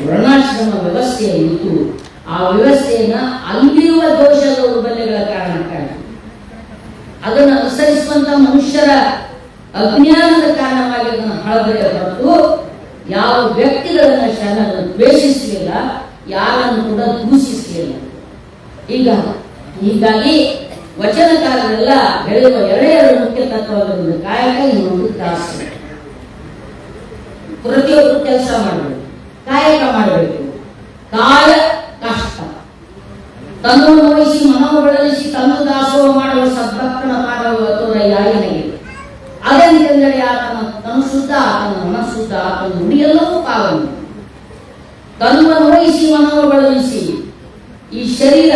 ವರ್ಣಾಶ್ರಮ ವ್ಯವಸ್ಥೆ ಇತ್ತು. ಆ ವ್ಯವಸ್ಥೆಯನ್ನ ಅಲ್ಲಿರುವ ದೋಷ ದೌರ್ಬಲ್ಯಗಳ ಕಾರಣಕ್ಕಾಗಿ ಅದನ್ನು ಅನುಸರಿಸುವಂತ ಮನುಷ್ಯರ ಅಜ್ಞಾನದ ಕಾರಣವಾಗಿ ಅದನ್ನು ಹಳಬರೆ ಹೊರತು ಯಾವ ವ್ಯಕ್ತಿಗಳನ್ನ ಶರಣರನ್ನು ದ್ವೇಷಿಸಲಿಲ್ಲ, ಯಾರನ್ನು ಕೂಡ ದೂಷಿಸಲಿಲ್ಲ. ಹೀಗಾಗಿ ವಚನಕಾರರೆಲ್ಲ ಹೇಳುವ ಎರಡು ಮುಖ್ಯ ತತ್ವಗಳನ್ನು, ಕಾಯಕ, ಇನ್ನೊಂದು ದಾಸ. ಪ್ರತಿಯೊಬ್ಬರು ಕೆಲಸ ಮಾಡಬೇಕು, ಕಾಯಕ ಮಾಡಬೇಕು. ಕಾಯ ಕಷ್ಟ, ತನ್ನನ್ನು ವಹಿಸಿ ಮನವು ಬೆಳೆಸಿ ತನ್ನ ದಾಸೋಹ ಮಾಡುವ ಸದ್ಭಕ್ತನ ಮಾಡುವ ತೋರ ಯಾರಿನಿಗೆ. ಅದೆಂದರೆ ಆತನ ತನು ಶುದ್ಧ, ಆತನ ಮನಶುದ್ಧ, ಆತನ ನುಡಿಯೆಲ್ಲವೂ ಪಾವನೆ. ತನ್ನನ್ನು ವಹಿಸಿ ಮನವು ಬೆಳೆಸಿ ಈ ಶರೀರ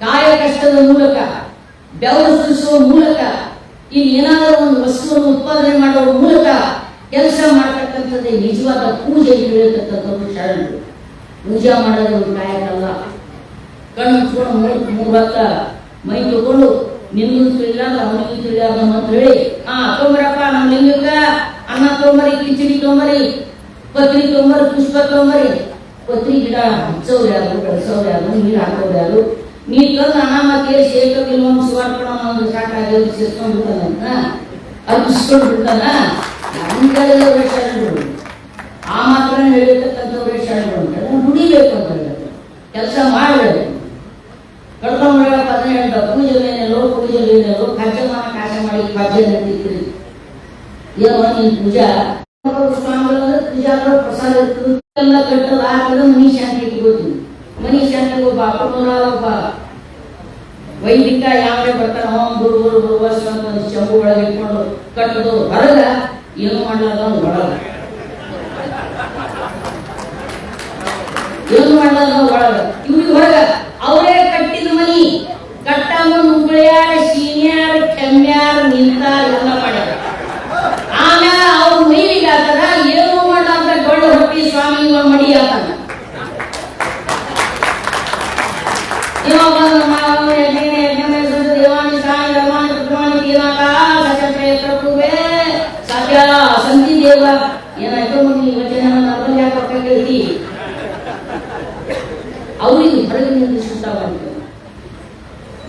ಕಾಯ ಕಷ್ಟದ ಮೂಲಕ, ಬೆವರು ಸುರಿಸುವ ಮೂಲಕ, ಏನಾದರೂ ಒಂದು ವಸ್ತುವನ್ನು ಉತ್ಪಾದನೆ ಮಾಡುವ ಮೂಲಕ ಕೆಲಸ ಮಾಡತಕ್ಕಂಥದ್ದೇ ನಿಜವಾದ ಪೂಜೆ ಹೇಳಿರ್ತಕ್ಕಂಥದ್ದು ಶರಣರು. ಪೂಜಾ ಮಾಡೋದು ಒಂದು ಕಾಯಕಲ್ಲ. ಕಣ್ಣು ಮುಚ್ಕೊಂಡು 3 ಹೊತ್ತ ಮೈ ತಗೊಂಡು ನಿನ್ಗೂ ತಿಳಿಯಾದ ಅವನಿಗೂ ತಿಳಿಯಾದ ಅಂತ ಹೇಳಿ, ತೊಂಬರಪ್ಪ ನಮ್ಮ ಲಿಂಗಕ್ಕ ಅನ್ನ ತೊಂಬರಿ, ಕಿಚಡಿ ತೊಂಬರಿ, ಪತ್ರಿ ತೊಂಬರಿ, ಪುಷ್ಪ ತೊಂಬರಿ. ಪತ್ರಿ ಗಿಡ ಹಚ್ಚೋರು ಯಾರು, ಬೆಳೆಸೋರು ಯಾರು, ನೀರು ಹಾಕೋರು ಯಾರು, ನೀ ತಂದು ಅನಾಮತಿ ಸೇರ್ಕೊಂಡಿಲ್ಲ ಒಂದು ಸುವಾರ್ಪಣ ಒಂದು ಸಾಕಾಗಿ ಸೇರ್ಕೊಂಡು ಬಿಡ್ತಾನ ಅರ್ಪಿಸ್ಕೊಂಡು ಬಿಡ್ತಾನ. ಹಂಗೆಲ್ಲ ಶರಣರು ಆ ಮಾತ್ರ ಹೇಳಿರ್ತಕ್ಕಂಥವ್ರೆ ಶರಣರು ಅಂತ ನುಡಿಬೇಕು ಅಂತ ಹೇಳೋದು, ಕೆಲಸ ಮಾಡಬೇಕು. ಕಡ್ಕೊಂಡ್ಬಿಡಪ್ಪ ಅದನ್ನ ಹೇಳ್ದ, ಪೂಜೆಲೇನೆಲ್ಲೋ ಖರ್ಚಮಾನ ಕಾಶ ಮಾಡಿ ಪದ್ಯ ನಡೀತೀರಿ ಏನೋ ನೀನು ಪೂಜಾ ಸ್ವಾಮಿಗಳಂದ್ರೆ ಪೂಜಾ ಪ್ರಸಾದ ಇರ್ತದೆ ಎಲ್ಲ ಕಟ್ಟೋದು ಹಾಕಿದ್ರೆ ಮನಿ ಶಾಂತಿ ಇಟ್ಕೋತೀವಿ. ಮನಿ ಶಾಂತಿಗೆ ಒಬ್ಬ ಒಬ್ಬ ವೈದಿಕ ಯಾವೇ ಬರ್ತಾನ ಹೋಮ್ ಗುರು ಒಂದು ಚಂಬು ಒಳಗೆ ಇಟ್ಕೊಂಡು ಕಟ್ಟೋದು ಹೊರಗ ಏನು ಮಾಡಲಾರ ಒಳಗ ಏನು ಮಾಡಲಾರ ಒಳಗ ಇವ್ರಿಗೆ ಹೊರಗ ಅವರೇ ಕಟ್ಟಿದ ಮನಿ ಕಟ್ಟಂಗ ನುಗ್ಳ್ಯಾರ ಸೀನ್ಯಾರ ಕೆಮ್ಮ್ಯಾರ ನಿಂತಾರ ಎಲ್ಲ ಮಾಡ್ಯಾರ. ಆಮ್ಯಾಲ ಅವ್ರ ಮೈಲಿಗೆ ಆತರ ಏನು ಮಾಡಲಾರ್ದ ಡೊಳ್ಳು ಹೊಟ್ಟಿ ಸ್ವಾಮಿ ಮಡಿ ಆತನ. ಸಂತಿ ದೇವ ಏನಾಯ್ತು ಅವ್ರಿಗೆ ಹೊರಗೆ ನಿಲ್ಲಿಸುತ್ತಾವಂತ.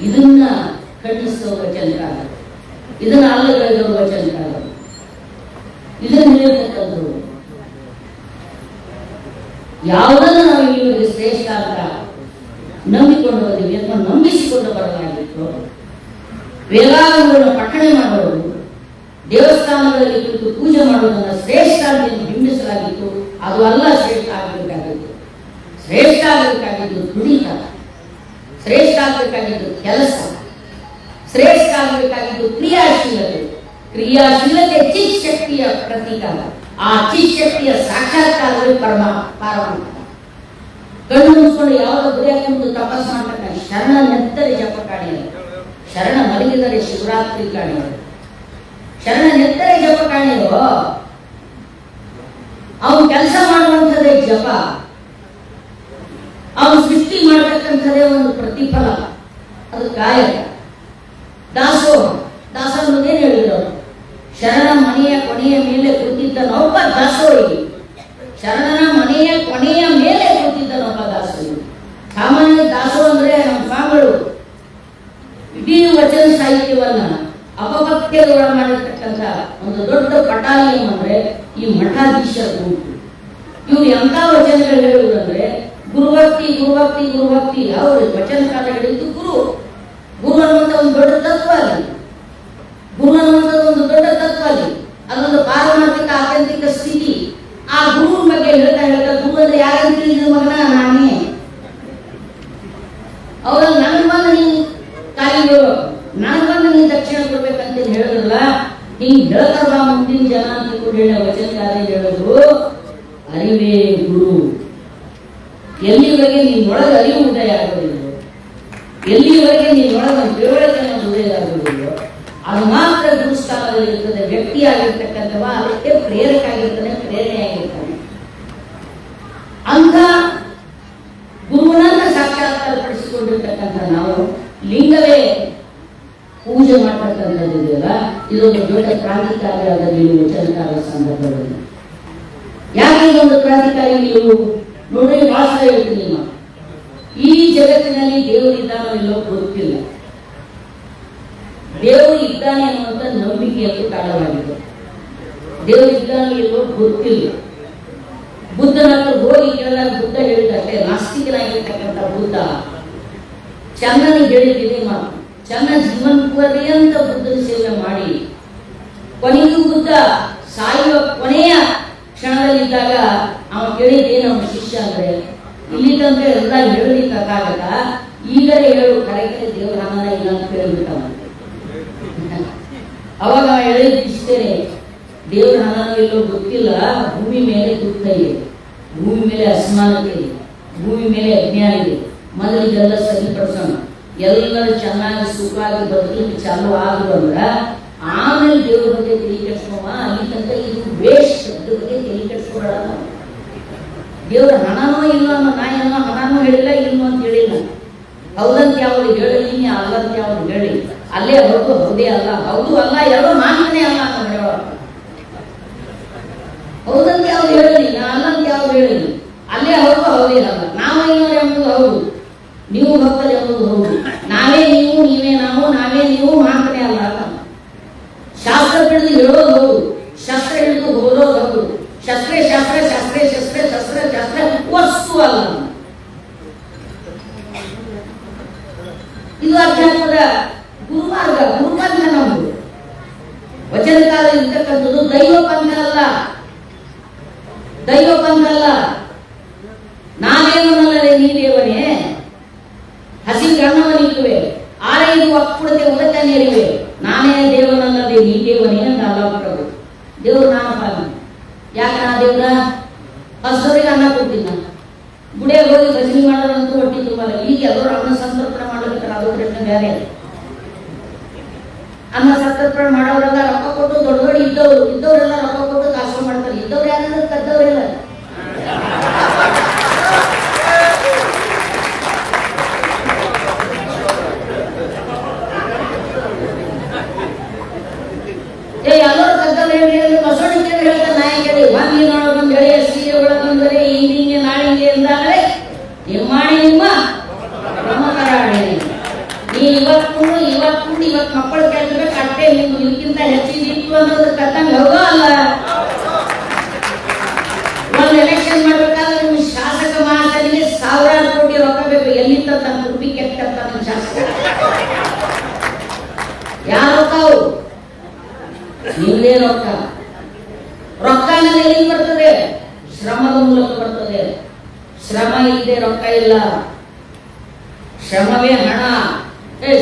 ಇದನ್ನ ಖಂಡಿಸುವ ವಚನಕಾರ, ಇದನ್ನ ಅಲ್ಲಗಳೆಯುವ ವಚನಕಾರ, ಇದನ್ನ ಹೇಳಿರ್ತಕ್ಕಂಥವ್ರು ಯಾವುದನ್ನು ನಾವು ಇಲ್ಲಿವರೆಗೆ ಶ್ರೇಷ್ಠ ಅಂತ ನಂಬಿಕೊಂಡು ಬಂದಿವಿ ಅಥವಾ ನಂಬಿಸಿಕೊಂಡು ಬರಲಾಗಿತ್ತು. ವೇದಾಂಗಗಳನ್ನು ಪಠಣೆ ಮಾಡೋರು, ದೇವಸ್ಥಾನಗಳಲ್ಲಿ ಕುರಿತು ಪೂಜೆ ಮಾಡುವುದನ್ನು ಶ್ರೇಷ್ಠ ಅಂತ ಬಿಂಬಿಸಲಾಗಿತ್ತು. ಅದು ಅಲ್ಲ ಶ್ರೇಷ್ಠ ಆಗಬೇಕಾಗಿತ್ತು. ಶ್ರೇಷ್ಠ ಆಗಬೇಕಾಗಿದ್ದು ದುಡಿತ, ಶ್ರೇಷ್ಠ ಆಗಬೇಕಾಗಿದ್ದು ಕೆಲಸ, ಶ್ರೇಷ್ಠ ಆಗಬೇಕಾಗಿದ್ದು ಕ್ರಿಯಾಶೀಲತೆ. ಕ್ರಿಯಾಶೀಲತೆ ಚಿತ್ ಶಕ್ತಿಯ ಪ್ರತೀಕ. ಆ ಚಿತ್ ಶಕ್ತಿಯ ಸಾಕ್ಷಾತ್ಕಾರವೇ ಪಾರಮಾರ್ಥ. ಕಣ್ಣು ಮುಚ್ಕೊಂಡು ಯಾವಾಗ ಗುರಿಯಾಕೊಂಡು ತಪಸ್ ಮಾಡ್ತಾರೆ. ಶರಣ ನೆತ್ತರೆ ಜಪ ಕಾಣಿಯರು, ಶರಣ ಮಲಗಿದರೆ ಶಿವರಾತ್ರಿ ಕಾಣಿಯರು, ಶರಣ ನೆತ್ತರೆ ಜಪ ಕಾಣಿಯರು. ಅವನು ಕೆಲಸ ಮಾಡುವಂಥದ್ದೇ ಜಪ, ಅವನು ಸೃಷ್ಟಿ ಮಾಡತಕ್ಕಂಥದ್ದೇ ಒಂದು ಪ್ರತಿಫಲ, ಅದು ಕಾಯಕ. ದಾಸೋಹ, ದಾಸ ಅನ್ನೋದೇನು ಹೇಳಿದ್ರು, ಶರಣ ಮನೆಯ ಕೊನೆಯ ಮೇಲೆ ಕೂತಿದ್ದನೊಬ್ಬ ದಾಸೋಹಿ. ಶರಣನ ಮನೆಯ ಕೊನೆಯ ಮೇಲೆ ಕೂತಿದ್ದನೊಬ್ಬ ದಾಸೋಹಿ. ಸಾಮಾನ್ಯ ದಾಸೋ ಅಂದ್ರೆ ನಮ್ಮ ಸ್ವಾಮಿಗಳು ಇಡೀ ವಚನ ಸಾಹಿತ್ಯವನ್ನ ಅಪಭಕ್ತಿಯೊಳ ಮಾಡಿರ್ತಕ್ಕಂಥ ಒಂದು ದೊಡ್ಡ ಪಟಾಲಿಯಂ ಅಂದ್ರೆ ಈ ಮಠಾಧೀಶರ ಗುಂಪು. ಇವ್ರು ಎಂತ ವಚನಗಳು ಹೇಳುವುದಂದ್ರೆ ಗುರುಭಕ್ತಿ ಗುರುಭಕ್ತಿ ಗುರುಭಕ್ತಿ. ಅವರು ವಚನಕಾರ ಹೇಳಿದ್ದು ಗುರು, ಗುರು ಅನ್ನುವಂಥ ಒಂದು ದೊಡ್ಡ ತತ್ವ ಅಲ್ಲಿ, ಗುರು ಅನ್ನುವಂಥದ್ದು ಒಂದು ದೊಡ್ಡ ತತ್ವ ಅಲ್ಲಿ, ಅದೊಂದು ಪಾರಮಾರ್ಥಿಕ ಆತ್ಯಂತಿಕ ಸ್ಥಿತಿ. ಆ ಗುರುವಿನ ಬಗ್ಗೆ ಹೇಳ್ತಾ ಗುರು ಅಂದ್ರೆ ಯಾರಂತ ತಿಳಿದ ಮಗನ ನಾನೇ, ಅವ್ರ ನನ್ ಬಂದು ನೀನ್ ಕಾಲಿಗೆ ನನ್ ಬಂದು ನೀನ್ ದಕ್ಷಿಣ ಕೊಡ್ಬೇಕಂತ ಹೇಳಿದ್ರಲ್ಲ, ಹಿಂಗ್ ಹೇಳ್ತಾರ ಮುಂದಿನ ಜನ ಅಂತ ಹೇಳ ವಚನಕಾರ ಹೇಳಿದ್ರು. ಅರಿವೇ ಗುರು. ಎಲ್ಲಿವರೆಗೆ ನಿನ್ನೊಳಗೆ ಅರಿವು ಉದಯ ಆಗೋದಿಲ್ಲ, ಎಲ್ಲಿವರೆಗೆ ನಿನ್ನೊಳಗೆ ತಿಳುವಳಿಕೆ ಉದಯ ಆಗೋದಿಲ್ಲ, ಅದು ಮಾತ್ರ ಗುರುಸ್ಥಾನದಲ್ಲಿ ಇರ್ತದೆ. ವ್ಯಕ್ತಿಯಾಗಿರ್ತಕ್ಕಂಥವ ಅದಕ್ಕೆ ಪ್ರೇರಕ ಆಗಿರ್ತಾನೆ, ಪ್ರೇರಣೆ ಆಗಿರ್ತಾನೆ. ಅಂತ ಗುರುವನ್ನ ಸಾಕ್ಷಾತ್ಕಾರಪಡಿಸಿಕೊಂಡಿರ್ತಕ್ಕಂಥ ನಾವು ಲಿಂಗವೇ ಪೂಜೆ ಮಾಡ್ತಕ್ಕಂಥದ್ದಿದೆಯಲ್ಲ, ಇದೊಂದು ದೊಡ್ಡ ಕ್ರಾಂತಿಕಾರಿ ಆದ ನಿಲುವು ವಚನಕಾರರ ಸಂದರ್ಭದಲ್ಲಿ. ಯಾಕೆ ಇದೊಂದು ಕ್ರಾಂತಿಕಾರಿ ನಿಲುವು ನೋಡ್ರಿ? ಭಾಷೆ ಹೇಳ್ತೀನಿ, ಈ ಜಗತ್ತಿನಲ್ಲಿ ದೇವರು ಇದ್ದಾನೋ ಇಲ್ಲೋ ಗೊತ್ತಿಲ್ಲ. ದೇವರು ಇದ್ದಾನೆ ಅನ್ನುವಂಥ ನಂಬಿಕೆಯಂತೂ ಕಾರಣವಾಗಿದೆ. ದೇವರು ಇದ್ದಾನೋ ಇಲ್ಲೋ ಗೊತ್ತಿಲ್ಲ. ಬುದ್ಧನ ಹತ್ರ ಹೋಗಿ ಕೇಳಿದಾಗ ಬುದ್ಧ ಹೇಳಿದಷ್ಟೇ, ನಾಸ್ತಿಕನಾಗಿರ್ತಕ್ಕಂಥ ಬುದ್ಧ ಚನ್ನನಿಗೆ ಹೇಳಿದ್ದೀನಿ ಮಾತು. ಚನ್ನ ಜೀವನ ಪರ್ಯಂತ ಬುದ್ಧನ ಸೇವೆ ಮಾಡಿ ಕೊನೆಗೂ ಬುದ್ಧ ಸಾಯುವ ಕೊನೆಯ ಕ್ಷಣದಲ್ಲಿದ್ದಾಗ ಅವನು ಕೇಳಿದ್ದೆ ನಮ್ಮ ಶಿಷ್ಯ ಅಂದ್ರೆ, ಇಲ್ಲಿ ತಂದ್ರೆ ಎಲ್ಲ ಹೇಳಲಿಕ್ಕಾಗಲ್ಲ, ಈಗಲೇ ಹೇಳು ಕರೆಕ್ಟ್ ದೇವರ ಹಣ ಇಲ್ಲ ಅಂತ ಕೇಳಿಬಿಟ್ಟವ. ಅವಾಗ ಹೇಳಿದ ಇಷ್ಟೇನೆ, ದೇವರ ಹಣನೂ ಎಲ್ಲೋ ಗೊತ್ತಿಲ್ಲ, ಭೂಮಿ ಮೇಲೆ ದುಃಖ ಇದೆ, ಭೂಮಿ ಮೇಲೆ ಅಸಮಾನತೆ ಇದೆ, ಭೂಮಿ ಮೇಲೆ ಅಜ್ಞಾನ ಇದೆ. ಮೊದಲಿಗೆಲ್ಲ ಸರಿಪಡಿಸೋಣ, ಎಲ್ಲರೂ ಚೆನ್ನಾಗಿ ಸುಖವಾಗಿ ಬದುಕಲಿಕ್ಕೆ ಚಾಲು ಆದ್ರು ಅಂದ್ರ ಆಮೇಲೆ ದೇವ್ರ ಬಗ್ಗೆ ತಲೆ ಕೆಡ್ಸ್ಕೊವ. ಅಲ್ಲಿ ತನಕ ಇದು ವೇಸ್ಟ್, ಅದ್ರ ಬಗ್ಗೆ ತಲೆ ಕೆಡ್ಸ್ಕೊಬೇಡ. ದೇವ್ರ ಹಣನೂ ಇಲ್ಲ ಅನ್ನೋ ನಾಯನೋ ಹಣನೂ ಹೇಳಿಲ್ಲ, ಇನ್ನು ಅಂತ ಹೇಳಿಲ್ಲ. ಹೌದಂತ ಯಾವುದು ಹೇಳಲಿ, ಅಲ್ಲಂತ ಯಾವುದು ಹೇಳಿ, ಅಲ್ಲೇ ಹೌದು ಹೌದೇ ಅಲ್ಲ, ಹೌದು ಅಲ್ಲ ಎರಡೂ ಮಾನ್ಯನೇ ಅಲ್ಲ ಅಂತ ಹೇಳೋ. ಹೌದಂತ ಯಾವ್ದು ಹೇಳಲಿ, ನಾ ಅಲ್ಲಂತ ಯಾವ್ದು ಹೇಳಲಿ, ಅಲ್ಲೇ ಹೌದು ಹೌದೇ ಅಲ್ಲ. ನಾವು ಏನೋ ಎಂಬುದು ಹೌದು, ನೀವು ಭಕ್ತರು ಎಂಬುದು ಹೌದು. ಹಿಡಿದು ಹೇಳೋದು ಹೌದು, ಶಸ್ತ್ರ ಹಿಡಿದು ಹೋದೋದು ಹೌದು. ಶಸ್ತ್ರ ಶಾಸ್ತ್ರ ಶಾಸ್ತ್ರ ಶಸ್ತ್ರ ಶಸ್ತ್ರ ಶಾಸ್ತ್ರ ವಸ್ತು ಅಲ್ಲ. ಇದು ಅಧ್ಯಾತ್ಮದ ಗುರುಮಾರ್ಗ, ಗುರುಪಂಥ. ನಮ್ಮದು ವಚನ ಕಾಲ ಇರ್ತಕ್ಕಂಥದ್ದು ದೈವ ಪಂಥ ಅಲ್ಲ, ದೈವ ಪಂಥ ಅಲ್ಲ. ನಾನೇವನಲ್ಲದೆ ನೀ ದೇವನೇ, ಹಸಿ ಕಣ್ಣವನಿಕ್ಕುವೆ, ಆರೈದು ಒಕ್ಕುಡತೆ ಉದಕ ನೀರಿವೆ, ನಾನೇ ದೇವನಲ್ಲದೆ ನೀ ದೇವನೇ ಅಂತ ಅಲ್ಲ ಪ್ರಭು. ದೇವ್ರು ನಾನಪ್ಪ. ಯಾಕೆ ನಾ ದೇವ್ರ? ಹಸರಿಗೆ ಅನ್ನ ಕೊಡ್ತೀನಿ. ನಾನು ಗುಡಿಯಾಗ ಹೋಗಿ ಭಜನೆ ಮಾಡೋದಂತೂ ಹೊಟ್ಟಿ ತುಂಬಲ್ಲ. ಈಗ ಎಲ್ಲರೂ ಅನ್ನ ಸಂತರ್ಪಣೆ ಮಾಡ್ಲಿಕ್ಕೆ ಅದು ಪ್ರಶ್ನೆ ಬೇರೆ. ಅನ್ನ ಸಂತರ್ಪಣೆ ಮಾಡೋರೆಲ್ಲ ರೊಕ್ಕ ಕೊಟ್ಟು ದೊಡ್ಡ ದೊಡ್ಡ ಇದ್ದವರೆಲ್ಲ ರೊಕ್ಕ ಕೊಟ್ಟು ಕಾಸು ಮಾಡ್ತಾರೆ. ಇದ್ದವ್ರು ಯಾರಂದ್ರೆ ಕದ್ದವರೆಲ್ಲ. ಎಲ್ಲರೂ ಕದ್ದವ್ರು ಹೇಳಿ ಬಸವಣ್ಣ ಹೇಳ್ತಾರೆ. ನಾಯಕರಿ ವಾಂಗಿನೊಳಗೊಂದು ಎಳೆಯ ಸೀರೆ ಒಳಗೊಂದರೆ ಹಿಂಗೆ ನಾಳಿಗೆ ಎಂದಾಗಲೇ ನಿರ್ಮಾಣಿ ನಿಮ್ಮ ನಮ್ಮ ಕರಾವಳಿ. ನೀ ಇವತ್ತು ಮಕ್ಕಳು ಕೇಳ್ಬೇಕು ಅಷ್ಟೇ. ನಿಮ್ಗೆ ಇದಕ್ಕಿಂತ ಹೆಚ್ಚಿಗಿತ್ತು ಅನ್ನೋದು ಕತ್ತಂಗೆ ಹೌದೋ ಅಲ್ಲ? ಒಂದು ಎಲೆಕ್ಷನ್ ಮಾಡ್ಬೇಕಾದ್ರೆ ನಿಮ್ಮ ಶಾಸಕ ಮಹಾಸಭೆಗೆ 1000 ಕೋಟಿ ರೊಕ್ಕ ಬೇಕು. ಎಲ್ಲಿಂದ ತನ್ನ ದುಡ್ಡಿ ಕೆಟ್ಟ ನಿಮ್ಮ ಶಾಸಕ? ಯಾವ ರೊಕ್ಕ ಅವು? ನಿಮ್ಮದೇ ರೊಕ್ಕ. ರೊಕ್ಕ ಅನ್ನೋದು ಎಲ್ಲಿ ಬರ್ತದೆ? ಶ್ರಮದ ಮೂಲಕ ಬರ್ತದೆ. ಶ್ರಮ ಇಲ್ಲದೆ ರೊಕ್ಕ ಇಲ್ಲ. ಶ್ರಮವೇ ಹಣ.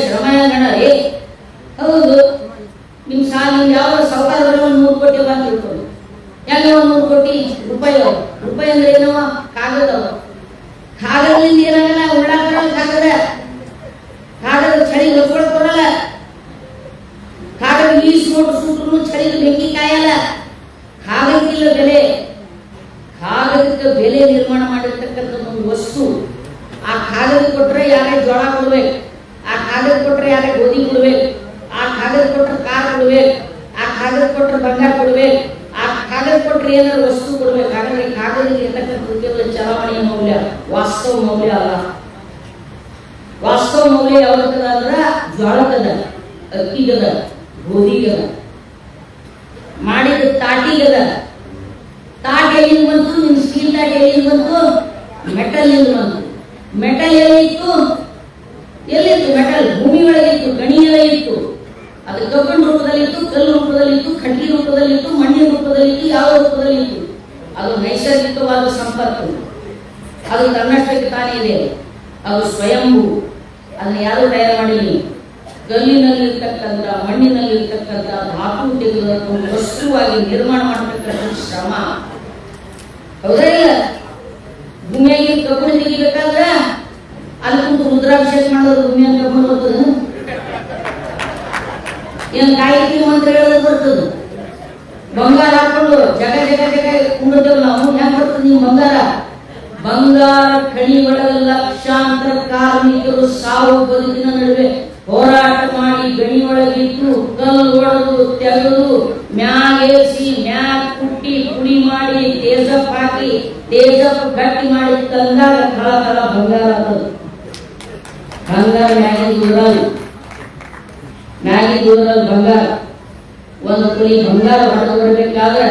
ಶ್ರಮವೇ ಹಣ ರೀ. ಹೌದು, ನಿಮ್ ನಿಮ್ಗೆ ಯಾವ ಸರ್ಕಾರ ಒಂದು 100 ಕೋಟಿ ಬಂದು ತಿಳ್ಕೊಂಡು ಹೆಂಗ 100 ಕೋಟಿ ರೂಪಾಯಿ ಅಂದ್ರೆ ಏನವ? ಕಾಗದ. ಕಾಗದದಿಂದ ಏನಾಗಲ್ಲ, ಉಳ್ಳಾಕಲ್ಲ. ಕಾಗದ ಚಳಿ ಹೊತ್ಕೊಳಕ್ ಬರಲ್ಲ. ಕಾಗದ ಈಸ್ ನೋಟು ಸುಟ್ಟರು ಚಳಿಗೆ ಬೆಂಕಿ ಕಾಯಲ್ಲ. ಕಾಗದಕ್ಕಿಲ್ಲ ಬೆಲೆ. ಕಾಗದಕ್ಕೆ ಬೆಲೆ ನಿರ್ಮಾಣ ಮಾಡಿರ್ತಕ್ಕಂಥ ಒಂದು ವಸ್ತು. ಆ ಕಾಗದ ಕೊಟ್ರೆ ಯಾರೇ ಜೋಳ ಕೊಡ್ಬೇಕು, ಆ ಕಾಗದ ಕೊಟ್ರೆ ಯಾರೇ ಗೋಧಿ ಕೊಡ್ಬೇಕು, ಆ ಕಾಗದ ಕೊಟ್ರೆ ಕಾರ್ ಕೊಡ್ಬೇಕು, ಆ ಕಾಗದ ಕೊಟ್ರೆ ಬಂಗಾರ ಕೊಡ್ಬೇಕು, ಆ ಕಾಗದ ಕೊಟ್ರೆ ಏನಾದ್ರು ವಸ್ತು ಕೊಡ್ಬೇಕು. ಹಾಗಾಗಿ ಕಾಗದಕ್ಕೆ ಇರ್ತಕ್ಕಂಥ ಚಲಾವಣೆಯ ಮೌಲ್ಯ, ವಾಸ್ತವ ಮೌಲ್ಯ ಅಲ್ಲ. ವಾಸ್ತವ ಮೌಲ್ಯ ಯಾವ್ದದ ಅಂದ್ರ ಜೋಳಕ್ಕದ, ಅಕ್ಕಿಗದ, ಗೋಧಿಗದ, ಮಾಡಿದ ತಾಟಿಗದ. ತಾಟ್ ಎಲ್ಲಿಂದ ಬಂತು? ನಿಮ್ ಸ್ಟೀಲ್ ತಾಟ್ ಎಲ್ಲಿಂದ ಬಂತು? ಮೆಟಲ್ ಇಂದ ಬಂತು. ಮೆಟಲ್ ಎಲ್ಲಿತ್ತು? ಮೆಟಲ್ ಭೂಮಿ ಒಳಗಿತ್ತು, ಗಣಿಯಲ್ಲೇ ಇತ್ತು. ಅದು ಕಬ್ಬಿಣ ರೂಪದಲ್ಲಿತ್ತು, ಕಲ್ಲು ರೂಪದಲ್ಲಿತ್ತು, ಕಟ್ಟಿ ರೂಪದಲ್ಲಿತ್ತು, ಮಣ್ಣಿನ ರೂಪದಲ್ಲಿತ್ತು, ಯಾವ ರೂಪದಲ್ಲಿತ್ತು. ಅದು ನೈಸರ್ಗಿಕವಾದ ಸಂಪತ್ತು. ಅದು ತನ್ನಷ್ಟಕ್ಕೆ ತಾನೇ ಇದೆ. ಅದು ಸ್ವಯಂಭೂ. ಅದನ್ನ ಯಾರು ತಯಾರು ಮಾಡಿಲ್ಲ. ಕಲ್ಲಿನಲ್ಲಿರ್ತಕ್ಕಂಥ, ಮಣ್ಣಿನಲ್ಲಿರ್ತಕ್ಕಂಥ ಧಾತು ತೆಗೆದು ವಸ್ತುವಾಗಿ ನಿರ್ಮಾಣ ಮಾಡತಕ್ಕಂಥ ಶ್ರಮ. ಹೌದಾ ಇಲ್ಲ? ಭೂಮಿಯಾಗಿ ಕಬ್ಬಿಣ ತೆಗಿಬೇಕಾದ್ರೆ ಅಲ್ಲಿ ಕುಂತು ರುದ್ರಾಭಿಷೇಕ ಮಾಡೋದು ಭೂಮಿಯಾಗ ಕಬ್ಬಿಣ ಬರ್ತದ? ಏನ್ ಗಾಯತ್ರಿ ಮಂತ್ರ ಹೇಳೋದು ಬರ್ತದ? ಬಂಗಾರ ಹಾಕೊಂಡು ಜಗ ಜಗ ಜಗ ಕುಂಡಿರ್ತೇವೆ ನಾವು. ಹೆಂಗ್ ಬರ್ತದೆ ನೀವು ಬಂಗಾರ? ಬಂಗಾರ ಖಣಿ ಒಳಗ ಲಕ್ಷಾಂತರ ಕಾರ್ಮಿಕರು ಸಾವು ಬದುಕಿನ ನಡುವೆ ಹೋರಾಟ ಮಾಡಿ ಗಣಿ ಒಳಗಿಟ್ಟು ಕಲ್ಲು ಒಡೆದು ತೆಗೆದು ಮ್ಯಾಗೇರಿಸಿ ಮ್ಯಾಗ್ ಕುಟ್ಟಿ ಪುಡಿ ಮಾಡಿ ತೇಜಪ್ ಹಾಕಿ ತೇಜಪ್ ಗಟ್ಟಿ ಮಾಡಿ ತಂದಾಗ ಕಳ ಬಂಗಾರ ಅದು. ಬಂಗಾರ ಮ್ಯಾಗಿ ದೂರಲ್ಲಿ ಬಂಗಾರ. ಒಂದು ತುಳಿ ಬಂಗಾರ ಹೊಡೆದು ಬರಬೇಕಾದ್ರೆ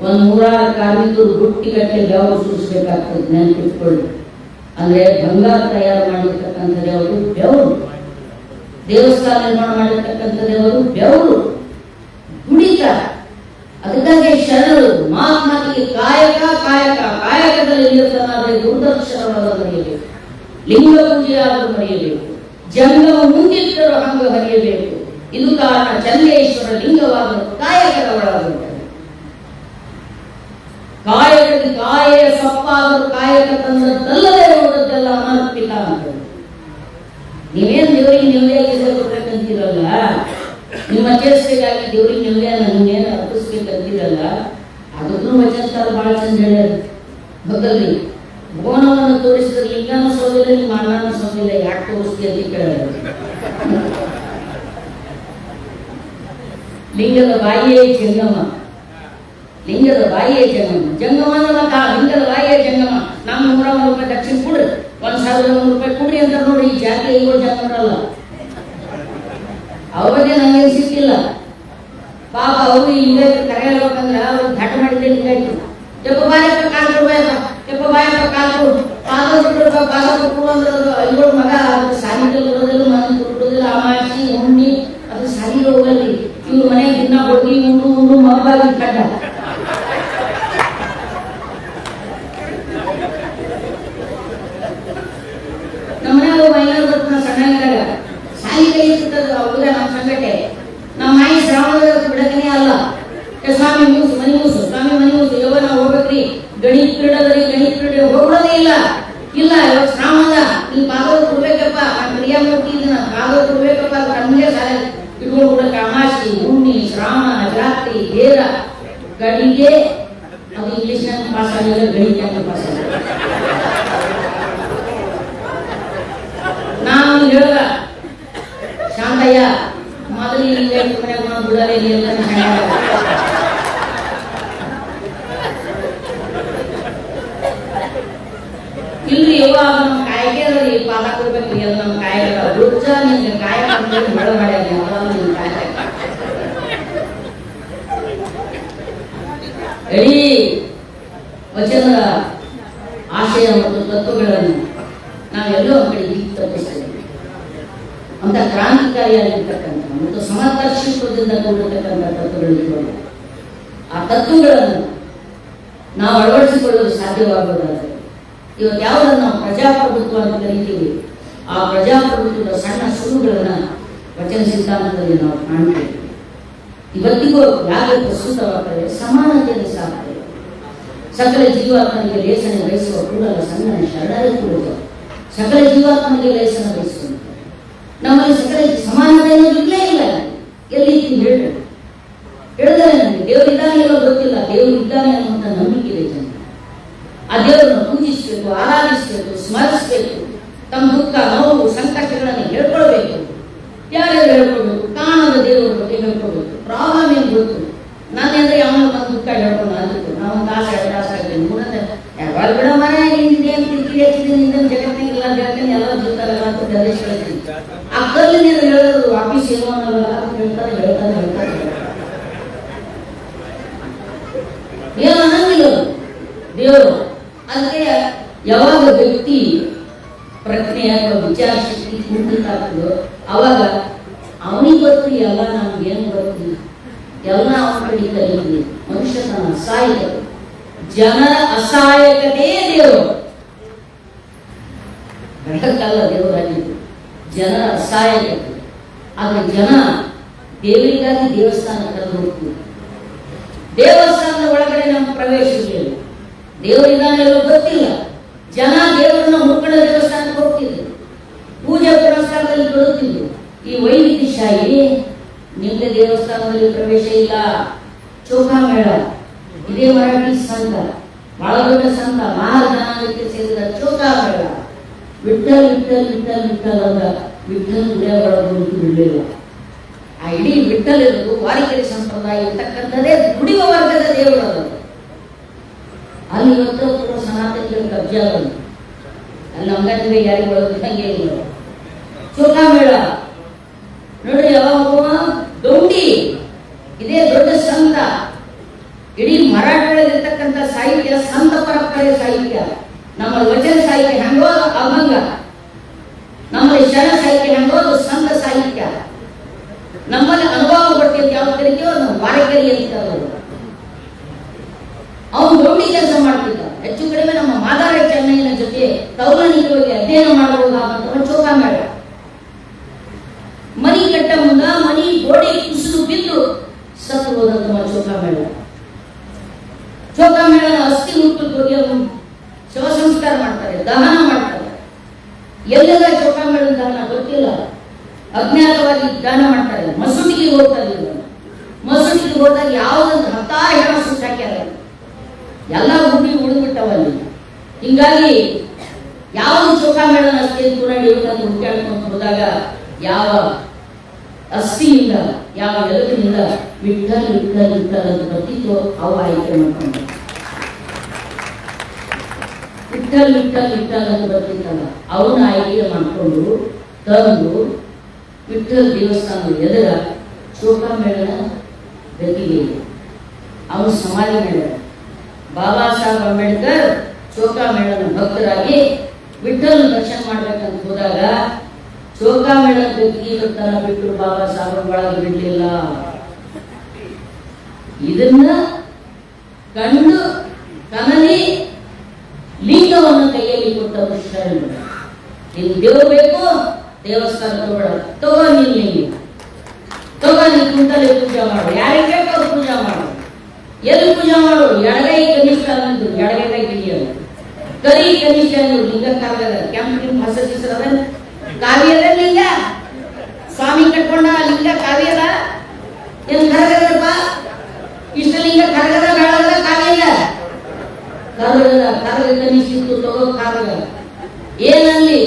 100 ಕಾರ್ಮಿಕರು ಗುಟ್ಟಿಗಟ್ಟಲೆ ಬೆವರು ಸೂಚಿಸಬೇಕಾಗ್ತದೆ. ನೆನಪಿಟ್ಕೊಳ್ಳಿ. ಅಂದ್ರೆ ಬಂಗಾರ ತಯಾರು ಮಾಡಿರ್ತಕ್ಕಂಥದ್ದು ಯಾವುದು? ಬೆವರು. ದೇವಸ್ಥಾನ ನಿರ್ಮಾಣ ಮಾಡಿರ್ತಕ್ಕಂಥದ್ದು ಯಾವುದು? ಬೆವರು. ದುಡಿತ. ಅದಕ್ಕಾಗಿ ಶರಣರು ಮಹಾತ್ಮನಿಗೆ ಕಾಯಕ ಕಾಯಕ ಕಾಯಕದಲ್ಲಿ ಇರುತ್ತಾನಾದ್ರೆ ದುರ್ದರ್ಶನವಾದ ಮರೆಯಬೇಕು, ಲಿಂಗ ಪೂಜೆಯಾದರೂ ಮರೆಯಬೇಕು, ಜಂಗಮ ಮುಂದಿಟ್ಟರು ಹಂಗ ಹರಿಯಬೇಕು. ಇದು ಕಾರಣ ಚಂದೇಶ್ವರ ಲಿಂಗವಾದ ಕಾಯಕದ ಒಳಗುಂಟು. ಕಾಯಕಕ್ಕೆ ಕಾಯ ಸಪ್ಪಾದರೂ ಕಾಯಕ ತಂದದ್ದಲ್ಲದೆ ಹೋದದ್ದೆಲ್ಲ ಅನರ್ಪಿತ ಅಂತ. ನೀವೇನು ದೇವರಿಗೆ ನಿಮ್ಮದೇ ಕೊಡ್ಬೇಕಂತೀರಲ್ಲ, ನಿಮ್ಮ ಚೇಷ್ಟೆಗಾಗಿ ದೇವರಿಗೆ ನಿಮ್ಮದೇ ನಿಮ್ಗೇನು ಅರ್ಪಿಸ್ಬೇಕಂತೀರಲ್ಲ, ಅದಕ್ಕೂ ವಚನ ಬಹಳ ಚಂದ ಹೇಳ್ಯಾರ. ಬದಲಿ ಬೋನವನ್ನು ತೋರಿಸಿದ್ರೆ ಲಿಂಗನೂ ಸೋದಿಲ್ಲ, ನಿಮ್ಮ ಅಣ್ಣನೂ ಸೋದಿಲ್ಲ, ಯಾಕೆ ತೋರಿಸ್ತೀಯ ಅಂತ ಕೇಳಿದ್ರು. ಲಿಂಗದ ಬಾಯಿಯೇ ಜಂಗಮ. ಲಿಂಗದ ಬಾಯಿಯೇ ಜಂಗಮ. ಜಂಗಮ ಅನ್ನೋದ ಲಿಂಗದ ಬಾಯಿಯೇ ಜಂಗಮ. ನಮ್ಮ 101 ರೂಪಾಯಿ ದಕ್ಷಿಣ ಕೊಡ್ರಿ, 1000 ರೂಪಾಯಿ ಕೊಡ್ರಿ ಅಂತ ನೋಡಿ. ಈ ಜಾತಿ ಇವರು ಜನ ನೋಡಲ್ಲ. ಅವರೇ ನನಗೇನು ಸಿಕ್ಕಿಲ್ಲ. ಪಾಪ ಅವರು ಹಿಂಗ ಕರೆ ಹೇಳ್ಬೇಕಂದ್ರ ಅವ್ರು ಘಟ ಮಾಡಿದ್ರೆ ಹಿಂಗಾಯ್ತು. ಎಪ್ಪ ಬಾಯಪ್ಪ ಕಾಲ್ ಕೊಡ್ಬೇಕ, ಎಪ್ಪ ಬಾಯಪ್ಪ ಕಾಲ್ ಕೊಡು, ಪಾದ ಕೊಡು ಅಂದ್ರೆ ಐವಳು ಮಗ ಅದು ಸಾಲಿಗೆಲ್ಲ ಬರೋದಿಲ್ಲ, ಮನೆ ಕೊಡೋದಿಲ್ಲ, ಅಮಾಸಿ ಉಣ್ಣಿ ಅದು ಸಾಲಿಗೆ ಹೋಗಲ್ಲಿ. ಇವ್ರ ಮನೆಗೆ ದಿನ ಹೋಗಿ ಉಣ್ಣು ಮಗಬಾಗಿ ಕಡ್ಡ. ನಮ್ಮ ಮನೆಯಾಗ ಮೈನಾರು ಬರ್ತಾನ ಸಣ್ಣಗಿದ್ದಾಗ ಸಾಲಿ ಕೈ ಇರ್ತದ ಹುಡುಗ ನಮ್ಮ ಸಂಗಟೆ. ನಮ್ಮ ಮಾಯಿ ಶ್ರಾವಣದ ಬಿಡಕನೇ ಅಲ್ಲ, ಸ್ವಾಮಿ ಮೂಸು ಮನಿ ಮೂಸು, ಸ್ವಾಮಿ ಮನಿ ಮೂಸು, ಯಾವ ನಾವು ಹೋಗ್ಬೇಕ್ರಿ ಗಣಿತ ಕ್ರೀಡದ್ರಿ, ಗಣಿತ ಕ್ರೀಡೆ ಹೋಗೋದೇ ಇಲ್ಲ. ಇಲ್ಲ ಇವಾಗ ಶ್ರಾವಣದ ನೀ ಪಾದವ ಕೊಡ್ಬೇಕಪ್ಪ, ನಾನು ಪ್ರಿಯಾಮೂರ್ತಿ ಇದನ್ನ ಪಾದವ ಕೊಡ್ಬೇಕಪ್ಪ, ಕಣ್ಣಿಗೆ ಸಾಲ ಇಟ್ಕೊಂಡು ಬಿಡಕ್ಕೆ. ಅಮಾಸಿ ಉಣ್ಣಿ ಶ್ರಾವಣ ನವರಾತ್ರಿ ದೇರ ಗಡಿಗೆ ಅದು ಇಂಗ್ಲಿಷ್ನಾಗ ಪಾಸ್ ಆಗಿಲ್ಲ, ಗಣಿತ ಪಾಸ್ ಆಗಿಲ್ಲ. ನಾವು ಹೇಳ ಶಾಂತಯ್ಯ ಮೊದಲು ಈಗ ಮನೆಗೆ ಬಿಡಲೇ ಇಲ್ಲ ಇಲ್ರಿ ಯಾವಾಗ ನಮ್ಮ ಕಾಯಿಗೆ ಅದ್ರಿ ಪಾದ ಕೊಡ್ಬೇಕ್ರಿ, ಅದು ನಮ್ಮ ಕಾಯಿಗ ರುಚ ನಿಮ್ಗೆ ಕಾಯ ಬೆಳ ಮಾಡ್ಯಾರ ನಿಮ್ ಕಾಯ ಇಡೀ ವಚನದ ಆಶಯ ಮತ್ತು ತತ್ವಗಳನ್ನು ನಾವೆಲ್ಲೋ ಒಂದು ಕಡೆ ತಪ್ಪಿಸ್ತೇವೆ. ಅಂತ ಕ್ರಾಂತಿಕಾರಿಯಾಗಿರ್ತಕ್ಕಂಥ ಮತ್ತು ಸಮದರ್ಶಿತ್ವದಿಂದ ಕೂಡಿರ್ತಕ್ಕಂಥ ತತ್ವಗಳಿರ್ಬೋದು. ಆ ತತ್ವಗಳನ್ನು ನಾವು ಅಳವಡಿಸಿಕೊಳ್ಳಲು ಸಾಧ್ಯವಾಗುವುದಾದರೆ ಇವತ್ತು ಯಾವುದನ್ನು ನಾವು ಪ್ರಜಾಪ್ರಭುತ್ವ ಅಂತ ಕರಿತೀವಿ, ಆ ಪ್ರಜಾಪ್ರಭುತ್ವದ ಸಣ್ಣ ಸುರುಗಳನ್ನು ವಚನ ಸಿದ್ಧಾಂತದಲ್ಲಿ ನಾವು ಕಾಣ್ತೇವೆ. ಇವತ್ತಿಗೂ ಯಾಕೆ ಪ್ರಸ್ತುತವಾಗ್ತದೆ? ಸಮಾನತೆಯಲ್ಲಿ ಸಾಕ್ತದೆ. ಸಕಲ ಜೀವಾತ್ಮನಿಗೆ ಲೇಸನೆ ವಹಿಸುವ ಕೂಡಲ ಸಣ್ಣ ಶರಣರೇ ಕೂಡುವ ಸಕಲ ಜೀವಾತ್ಮನಿಗೆ ಲೇಸನ ವಹಿಸುವಂತ ನಮ್ಮಲ್ಲಿ ಸಕಲ ಸಮಾನತೆ ಅನ್ನೋದು ಇಲ್ಲೇ ಇಲ್ಲ. ಎಲ್ಲಿ ಹೇಳಿ ಹೇಳಿದರೆ ನನಗೆ ದೇವರು ಇದ್ದಾನೆ ಎಲ್ಲೋ ಗೊತ್ತಿಲ್ಲ, ದೇವರು ಇದ್ದಾನೆ ಅನ್ನುವಂಥ ನಂಬಿಕೆ ಇದೆ ಜನ. ಆ ದೇವರನ್ನು ಪೂಜಿಸಬೇಕು, ಆರಾಧಿಸಬೇಕು, ಸ್ಮರಿಸಬೇಕು, ತಮ್ಮ ದುಃಖ ನೋವು ಸಂಕಷ್ಟಗಳನ್ನು ಹೇಳ್ಕೊಳ್ಬೇಕು. ಯಾರ್ಯಾರು ಹೇಳ್ಕೊಳ್ಬೇಕು? ಕಾಣದ ದೇವರ ಬಗ್ಗೆ ಹೇಳ್ಕೊಳ್ಬೇಕು. ಪ್ರಾಬ್ಲಮ್ ಏನು ಗೊತ್ತು ನಾನೆಂದ್ರೆ ಅವನ ಒಂದು ದುಃಖ ಹೇಳ್ಕೊಂಡು ಅಂದಿತ್ತು. ನಾವು ದಾಸ ಆಗ್ತೇನೆ ಮೂರನೇ ಯಾವಾಗ ಬಿಡ ಮನೆ ಹಿಂದಿದೆ ಅಂತ ಕಿರಿ ಹಚ್ಚಿದ್ದೀನಿ, ಹಿಂದಿನ ಜಗತ್ತಿನಿಲ್ಲ ಜಗತ್ತಿನ ಎಲ್ಲ ಜೀತಾರಲ್ಲ ಅಂತ ಗದೇಶ್ ಹೇಳ್ತೀನಿ. ಆ ಕಲ್ಲಿನ ಹೇಳೋದು ವಾಪೀಸ್ ಏನೋ ಅನ್ನೋಲ್ಲ ಹೇಳ್ತಾರೆ ಏನು ಅನ್ನಂಗಿಲ್ಲ ದೇವರು. ಅದಕ್ಕೆ ಯಾವಾಗ ವ್ಯಕ್ತಿ ಪ್ರಜ್ಞೆ ಅಥವಾ ವಿಚಾರ ಶಕ್ತಿ ಕುಂಠಿತ ಆಗ್ತದೋ ಅವಾಗ ಅವನಿಗೆ ಗೊತ್ತು ಎಲ್ಲ ನಮ್ಗೇನು ಗೊತ್ತಿಲ್ಲ, ಎಲ್ಲ ಅವನ ಕಡೆ ಕಲಿತೀವಿ. ಮನುಷ್ಯ ತನ್ನ ಅಸಹಾಯಕತೆ, ಜನರ ಅಸಹಾಯಕತೆ ದೇವರು ಬೆಳಕಲ್ಲ ದೇವರಾಗಿದ್ದು, ಜನರ ಅಸಹಾಯಕತೆ. ಆದ್ರೆ ಜನ ದೇವರಿಗಾಗಿ ದೇವಸ್ಥಾನ ಕರೆದು ಹೋಗ್ತೀವಿ. ದೇವಸ್ಥಾನದ ಒಳಗಡೆ ನಮ್ಮ ಪ್ರವೇಶ ಇರಲಿಲ್ಲ, ದೇವರಿಗಾನೆಲ್ಲೋ ಗೊತ್ತಿಲ್ಲ. ಜನ ದೇವರನ್ನ ಹುಡ್ಕೊಂಡ ದೇವಸ್ಥಾನಕ್ಕೆ ಹೋಗ್ತಿದ್ರು, ಪೂಜೆ ಪುರಸ್ಕಾರದಲ್ಲಿ ತೊಡುತ್ತಿದ್ರು. ಈ ವೈವಿಧ್ಯಶಾಹಿ ನಿಮ್ಗೆ ದೇವಸ್ಥಾನದಲ್ಲಿ ಪ್ರವೇಶ ಇಲ್ಲ. ಚೌಕಾಮೇಳ ಇದೇ ಮರಾಠಿ ಸಂಘ, ಬಹಳ ದೊಡ್ಡ ಸಂಘ, ಮಹಾಜನಾಂಗಕ್ಕೆ ಸೇರಿದ ಚೌಕಾಮೇಳ. ವಿಠಲ್ ವಿಠಲ್ ವಿಠಲ್ ವಿಠಲ್ ಅಂದ ವಿಠಲ್ ಗುಡಿಯ ಒಳಗೊಂಡು ಬಿಡಲಿಲ್ಲ. ಆ ಇಡೀ ವಿಠಲ್ ಇರೋದು ವಾರಿಕೆರೆ ಸಂಪ್ರದಾಯ ಇರ್ತಕ್ಕಂಥದ್ದೇ ದುಡಿಯುವ ವರ್ಗದ ದೇವರು. ಅಲ್ಲಿ ಇವತ್ತು ಕೂಡ ಸನಾತನಿಗಳ ಕಬ್ಜಾ ಬಂದು ಅಲ್ಲಿ ನಮ್ಗೆ ಯಾರಿಗೆ ಒಳಗೆ ಇಲ್ಲ. ಚೌಕಾಮೇಳ ನೋಡಿ, ಯಾವಾಗ ದೌಂಡಿ ಇದೇ ದೊಡ್ಡ ಸಂತ. ಇಡೀ ಮರಾಠಿಯಲ್ಲಿರ್ತಕ್ಕಂಥ ಸಾಹಿತ್ಯ ಸಂತ ಪರಂಪರೆ ಸಾಹಿತ್ಯ. ನಮ್ಮಲ್ಲಿ ವಚನ ಸಾಹಿತ್ಯ ಹೆಂಗೋದು ಅಭಂಗ, ನಮ್ಮಲ್ಲಿ ಶರಣ ಸಾಹಿತ್ಯ ಹೆಂಗೋದು ಸಂತ ಸಾಹಿತ್ಯ. ನಮ್ಮಲ್ಲಿ ಅನುಭವ ಪಡ್ತೀವಿ ಯಾವ ಕರಿತೀವೋ ನಾವು ವಾರಕರಿ ಅಂತ. ಅವನು ದೌಂಡಿ ಕೆಲಸ ಮಾಡ್ತಿದ್ದ. ಹೆಚ್ಚು ಕಡಿಮೆ ನಮ್ಮ ಮಾದಾರ ಚೆನ್ನೈನ ಜೊತೆ ತೌಲನಿಕವಾಗಿ ಅಧ್ಯಯನ ಮಾಡಬಹುದಾದಂತಹ ಚೌಕಾಮೇಳ. ಮನಿ ಕಟ್ಟ ಮುಂದ ಮನಿ ಗೋಡೆ ಕುಸಿದು ಬಿದ್ದು ಸತ್ತು ಹೋದಂತಹ ಚೌಕಾಮೇಳ. ಚೌಕಾಮೇಳನ ಅಸ್ಥಿ ಹುಟ್ಟುಗೆ ಹೋಗಿ ಶವ ಸಂಸ್ಕಾರ ಮಾಡ್ತಾರೆ, ದಹನ ಮಾಡ್ತಾರೆ. ಎಲ್ಲೆಲ್ಲ ಚೌಕಾಮೇಳದ ದಹನ ಗೊತ್ತಿಲ್ಲ, ಅಜ್ಞಾತವಾಗಿ ದಾನ ಮಾಡ್ತಾರೆ. ಮಸೂದಿಗೆ ಹೋಗ್ತಾರೆ. ಮಸೂದಿಗೆ ಹೋದಾಗ ಯಾವುದೊಂದು 10 ಹೆಣ ಸುಟ್ಟಾಕ್ಯಾರ, ಎಲ್ಲ ಗುಂಡಿ ಉಳಿದ್ಬಿಟ್ಟವಲ್ಲಿ. ಹಿಂಗಾಗಿ ಯಾವುದು ಚೌಕಾಮೇಳನ ಅಸ್ಥಿ ಅಂತ ಇರುವುದನ್ನು ಹುಡುಕಾಡ್ಕೊಂಡು ಹೋದಾಗ ಯಾವ ಅಸ್ಥಿಯಿಂದ ಯಾವ ಎಲುಬಿನಿಂದ ವಿಠಲ್ ವಿಠಲ್ ವಿಠಲ್ ಅಂತ ಬರ್ತಿತ್ತು ಅವು ಆಯ್ಕೆ ಮಾಡ್ಕೊಂಡು ವಿಠಲ್ ವಿಠಲ್ ವಿಠಲ್ ಅಂತ ಬರ್ತಿತ್ತಲ್ಲ ಅವನ್ನ ಆಯ್ಕೆ ಮಾಡಿಕೊಂಡು ತಂದು ವಿಠಲ್ ದೇವಸ್ಥಾನದ ಎದುರ ಚೌಕಾಮೇಳನ ಗತಿಗೆ ಅವನು ಸಮಾಧಿ ಮಾಡಿದ. ಬಾಬಾ ಸಾಹೇಬ್ ಅಂಬೇಡ್ಕರ್ ಚೋಕಾಮೇಳನ ಭಕ್ತರಾಗಿ ವಿಠಲ್ ದರ್ಶನ ಮಾಡ್ಬೇಕಂತ ಹೋದಾಗ ಚೋಕಾಮೇಳನ ಗತಿಗೆ ತರ ಬಿಟ್ಟು ಬಾಬಾ ಸಾಹೇಬ್ ಒಳಗೆ ಬಿಡಲಿಲ್ಲ. ಇದನ್ನ ಕಂಡು ಕನಲಿ ಲಿಂಗವನ್ನು ಕೈಯಲ್ಲಿ ಕೊಟ್ಟವರು ಶರಣರು. ನೀನು ದೇವರು ಬೇಕು, ದೇವಸ್ಥಾನ ತಗೊಳ್ಳ ತಗೋ, ನೀನು ತಗೋ, ನೀನು ಕುಂತಲ್ಲಿ ಪೂಜೆ ಮಾಡು, ಯಾರಿಗೆ ಬೇಕು ಅವ್ರು ಪೂಜೆ ಮಾಡು. ಎಲ್ಲಿ ಪೂಜೆ ಮಾಡು? ಎಡಗೈ ಕನಿಷ್ಠ ಅಂದ್ರು, ಎಡಗೈ ಗಿಳಿಯಲ್ಲ, ಕರಿ ಕನಿಷ್ಠ ಅಂದ್ರು. ಲಿಂಗ ಕಾರ್ಯದ ಕೆಂಪು ಹಸದಿ ಕಾವ್ಯದ ಲಿಂಗ ಸ್ವಾಮಿ ಕಟ್ಕೊಂಡ ಲಿಂಗ ಕಾವ್ಯದ ಏನ್ ಕರಗದಪ್ಪ? ಇಷ್ಟಲಿಂಗ ಕರಗದ ಬೇಡದ ಕಾವ್ಯದ ಕರಗ ಕನಿಷ್ಠಿತ್ತು ತಗೋ ಕಾರಗ. ಏನಲ್ಲಿ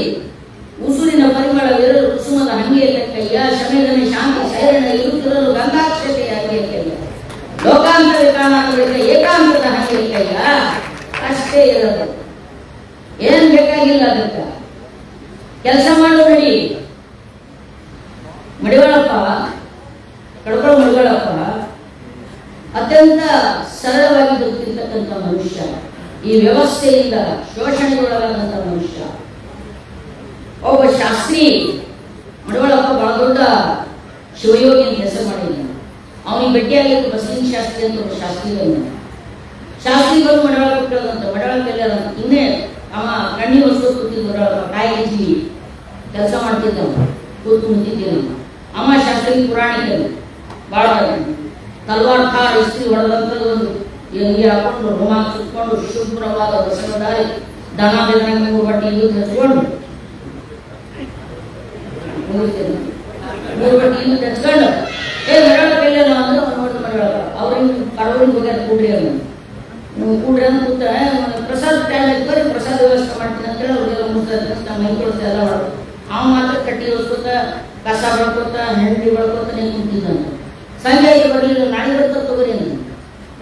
ಉಸುರಿನ ಪರಿಮಳವಿರಲು ಕುಸುಮದ ಹಂಗೆಯ ಕೈಯ ಶಮೆದನೆ ಶಾಂತಿ ಸೈರಣ ಇರುತ್ತಿರಲು ಗಂಗಾಕ್ಷತೆಯ ಹಂಗೆಯ ಕೈಯ ಲೋಕಾಂತರ ಕಾಣಾಂತರಿಕ ಏಕಾಂತದ ಹಂಗೆಯ ಕೈಯ ಅಷ್ಟೇ ಇರೋದು. ಏನ್ ಬೇಕಾಗಿಲ್ಲ. ಅದಕ್ಕ ಕೆಲಸ ಮಾಡು ನಡಿ. ಮಡಿವಾಳಪ್ಪ, ಕಡಕೊಳ ಮಡಿವಾಳಪ್ಪ ಅತ್ಯಂತ ಸರಳವಾಗಿ ಬದುಕಿರ್ತಕ್ಕಂಥ ಮನುಷ್ಯ, ಈ ವ್ಯವಸ್ಥೆಯಿಂದ ಶೋಷಣೆಗೊಳಗಾದಂಥ ಮನುಷ್ಯ. ಒಬ್ಬ ಶಾಸ್ತ್ರಿ ಮಡಿವಾಳಪ್ಪ ಬಹಳ ದೊಡ್ಡ ಶಿವಯೋಗಿ ಅಂತ ಹೆಸರು ಮಾಡಿದ್ದಾನೆ. ಅವನಿಗೆ ಭೇಟಿಯಾಗಿದ್ದು ಬಸಲಿಂಗ ಶಾಸ್ತ್ರಿ ಅಂತ ಒಬ್ಬ ಶಾಸ್ತ್ರಿ ಬಂದ. ಶಾಸ್ತ್ರಿ ಬಂದು ಮಡಿವಾಳಪ್ಪ ಕೇಳದಂತ, ಮಡಿವಾಳಪ್ಪ ಇನ್ನೇ ಅವ ಕಣ್ಣಿ ವಸ್ತು ಕೂತಿದ್ದ ಮಡಿವಾಳಪ್ಪ ಕಾಯಿಜಿ ಕೆಲಸ ಮಾಡ್ತಿದ್ದವ, ಕೂತು ನಿಂತಿದ್ದೇನೆ. ಅವ ಶಾಸ್ತ್ರಿ ಪುರಾಣಿಕ ಬಾಳ ತಲ್ವಾರ್ ಖಾರ್ ಇಸ್ತ್ರಿ ಹೊಡೆದಂಥದ್ದು ಒಂದು ಎಂಗಿ ಹಾಕೊಂಡು ರುಮಾಲ್ ಸುತ್ಕೊಂಡು ಶುಭ್ರವಾದ ಬಸವದಾರಿ ದನ ಬೆದಂಗ 3 ಬಟ್ಟೆ ಯೂಸ್ ಹಚ್ಕೊಂಡು 3 ಬಟ್ಟೆ ಯೂಸ್ ಹಚ್ಕೊಂಡು ಮರಳ ಕೈಲೇನೋ ಅಂದ್ರೆ ನೋಡಿ ಮರಳ ಅವ್ರಿಗೆ ಪರವರಿಗೆ ಹೋಗ್ಯಾರ ಕೂಡ್ರಿ ಅವ್ರು. ನೀವು ಕೂಡ್ರಿ ಅಂತ ಕೂತ ಪ್ರಸಾದ ಟೈಮ್ ಬರೀ ಪ್ರಸಾದ ವ್ಯವಸ್ಥೆ ಮಾಡ್ತೀನಿ ಅಂತೇಳಿ ಅವ್ರಿಗೆಲ್ಲ ಮುಗಿಸ್ತಾ ಮೈಕೊಳ್ತಾ ಎಲ್ಲ ಮಾಡೋದು. ಅವ ಮಾತ್ರ ಕಟ್ಟಿ ಹೊಸ್ಕೋತ ಕಸ ಬೆಳ್ಕೋತ ಹೆಂಡಿ ಬೆಳ್ಕೋತ ನೀವು ಕುಂತಿದ್ದಂತ. ಸಂಜೆ ಐದು ಬರಲಿಲ್ಲ, ನಾಳೆ ಬರ್ತಾ ತಗೋರಿ ಅಂತ